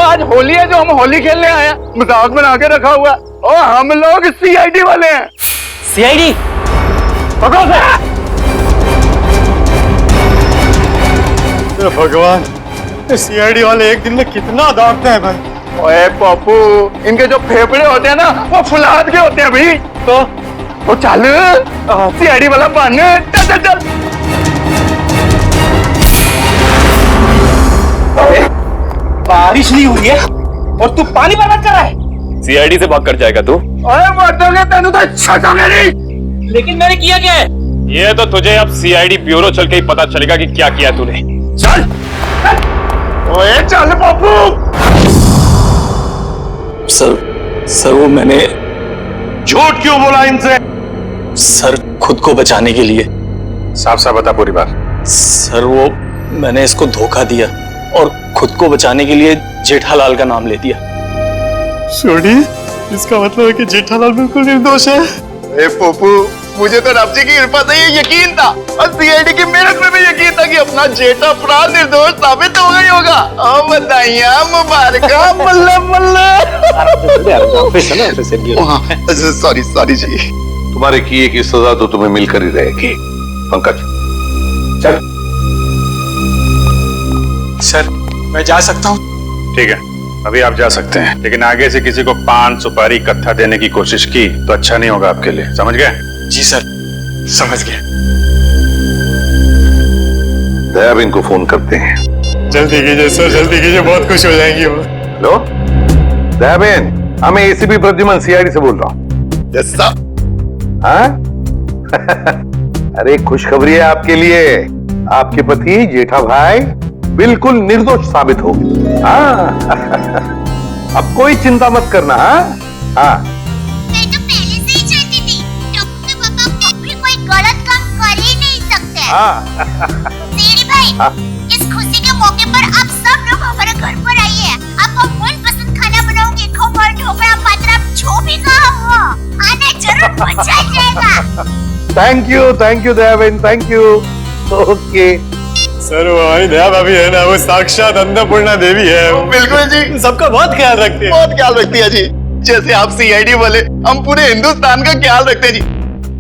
आज होली है जो हम होली खेलने आए हैं, मजाक बना के रखा हुआ और हम लोग सीआईडी वाले हैं। सीआईडी? पकड़ो से। भगवान, सीआईडी वाले एक दिन में कितना दौड़ते हैं भाई। ओए पप्पू, इनके जो फेफड़े होते हैं ना वो फुलाद के होते हैं भाई। तो चल सीआईडी वाला बन। चल चल चल। बारिश नहीं हुई है और तू पानी बर्बाद कर रहा है। सीआईडी से भाग कर जाएगा तू? ओए मर्दोगे तेनू तो छटा मेरी। लेकिन मैंने किया क्या है? ये तो तुझे अब सीआईडी ब्यूरो चल के ही पता चलेगा कि क्या किया तूने। चल। ओए चल पप्पू। सर वो मैंने झूठ क्यों बोला इनसे? सर खुद को बचाने के लिए। साफ साफ बता पूरी बात। सर वो मैंने इसको धोखा दिया और खुद को बचाने के लिए जेठालाल का नाम ले दिया। सोडी, इसका मतलब है कि जेठालाल बिल्कुल निर्दोष है। ए पप्पू, मुझे तो रब जी की कृपा से ये यकीन था और सीआईडी की मेहनत में भी यकीन था कि अपना जेठा अपराध निर्दोष साबित हो गई होगा। और बधाइयां मुबारका। बल्ले बल्ले। सॉरी जी। तुम्हारे किए की सजा तो तुम्हें मिलकर ही रहेगी। पंकज चल। सर मैं जा सकता हूँ? ठीक है, अभी आप जा सकते हैं, लेकिन आगे से किसी को पान सुपारी कत्था देने की कोशिश की तो अच्छा नहीं होगा आपके लिए। समझ गए? जी सर, समझ गए। दयाबेन को फोन करते हैं। जल्दी कीजिए सर, जल्दी कीजिए, बहुत खुश हो जाएंगी वो। हेलो दयाबेन, मैं एसीपी प्रद्युमन सीआईडी से बोल रहा हूँ। Yes sir. हाँ? अरे खुशखबरी है आपके लिए, आपके पति जेठा भाई बिल्कुल निर्दोष साबित हो गए। हाँ अब कोई चिंता मत करना। हाँ मैं तो पहले से ही चाहती थी, टप्पू के पापा कभी कोई गलत काम कर ही नहीं सकते। सीआईडी भाई, इस खुशी के मौके पर आप सब लोग हमारे घर पर आइए। आपको मनपसंद खाना बनाऊंगी, खमण, ढोकला, पात्रा, जो भी कहो वो आने जरूर मजा आ जाएगा। Thank you Dayaben, thank you. Okay sir वो हमारी दया भाभी है ना, वो साक्षात अन्नपूर्णा देवी है। बिल्कुल जी, सबका बहुत ख्याल रखती है। बहुत ख्याल रखती है जी। जैसे आप सीआईडी वाले, हम पूरे हिंदुस्तान का ख्याल रखते हैं जी।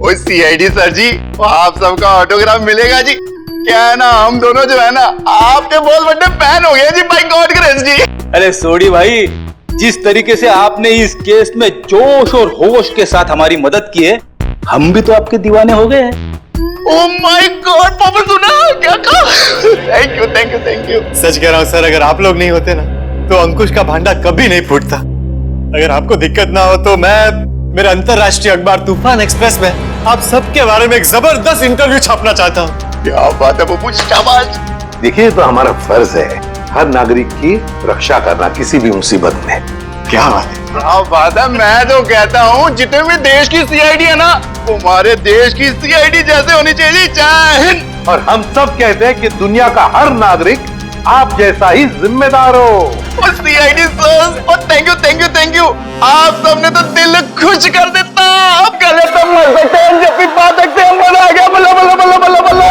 ओ सीआईडी सर जी, आप सबका ऑटोग्राफ मिलेगा जी। क्या है ना, हम दोनों जो है ना आपके बहुत बड़े फैन हो गए जी, बाय गॉड ग्रेस जी। अरे सोडी भाई, जिस तरीके से आपने इस केस में जोश और होश के साथ हमारी मदद की है, हम भी तो आपके दीवाने हो गए हैं। ओह माय गॉड, पापा सुना क्या कहा? Thank you. सच कह रहा हूँ सर, अगर आप लोग नहीं होते ना तो अंकुश का भांडा कभी नहीं फूटता। अगर आपको दिक्कत ना हो तो मैं मेरे अंतरराष्ट्रीय अखबार तूफान एक्सप्रेस में आप सबके बारे में एक जबरदस्त इंटरव्यू छापना चाहता हूँ। क्या बात है पप्पू, शाबाश। देखिए, तो हमारा फर्ज है हर नागरिक की रक्षा करना किसी भी मुसीबत में। क्या बात है? क्या बात है। मैं तो कहता हूँ जितने भी देश की सीआईडी है ना, हमारे देश की सीआईडी जैसे होनी चाहिए। जय हिंद। और हम सब कहते हैं कि दुनिया का हर नागरिक आप जैसा ही जिम्मेदार हो। CID sir, thank you. आप सबने तो दिल खुश कर देता। आप कह लेते मर सकते हैं, जब भी पा सकते हैं, मजा आ गया। बल्ला बल्ला बल्ला बल्ला बल्ला।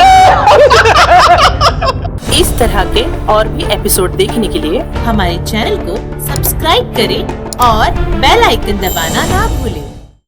इस तरह के और भी एपिसोड देखने के लिए हमारे चैनल को सब्सक्राइब करें और बेल आइकन दबाना ना भूलें।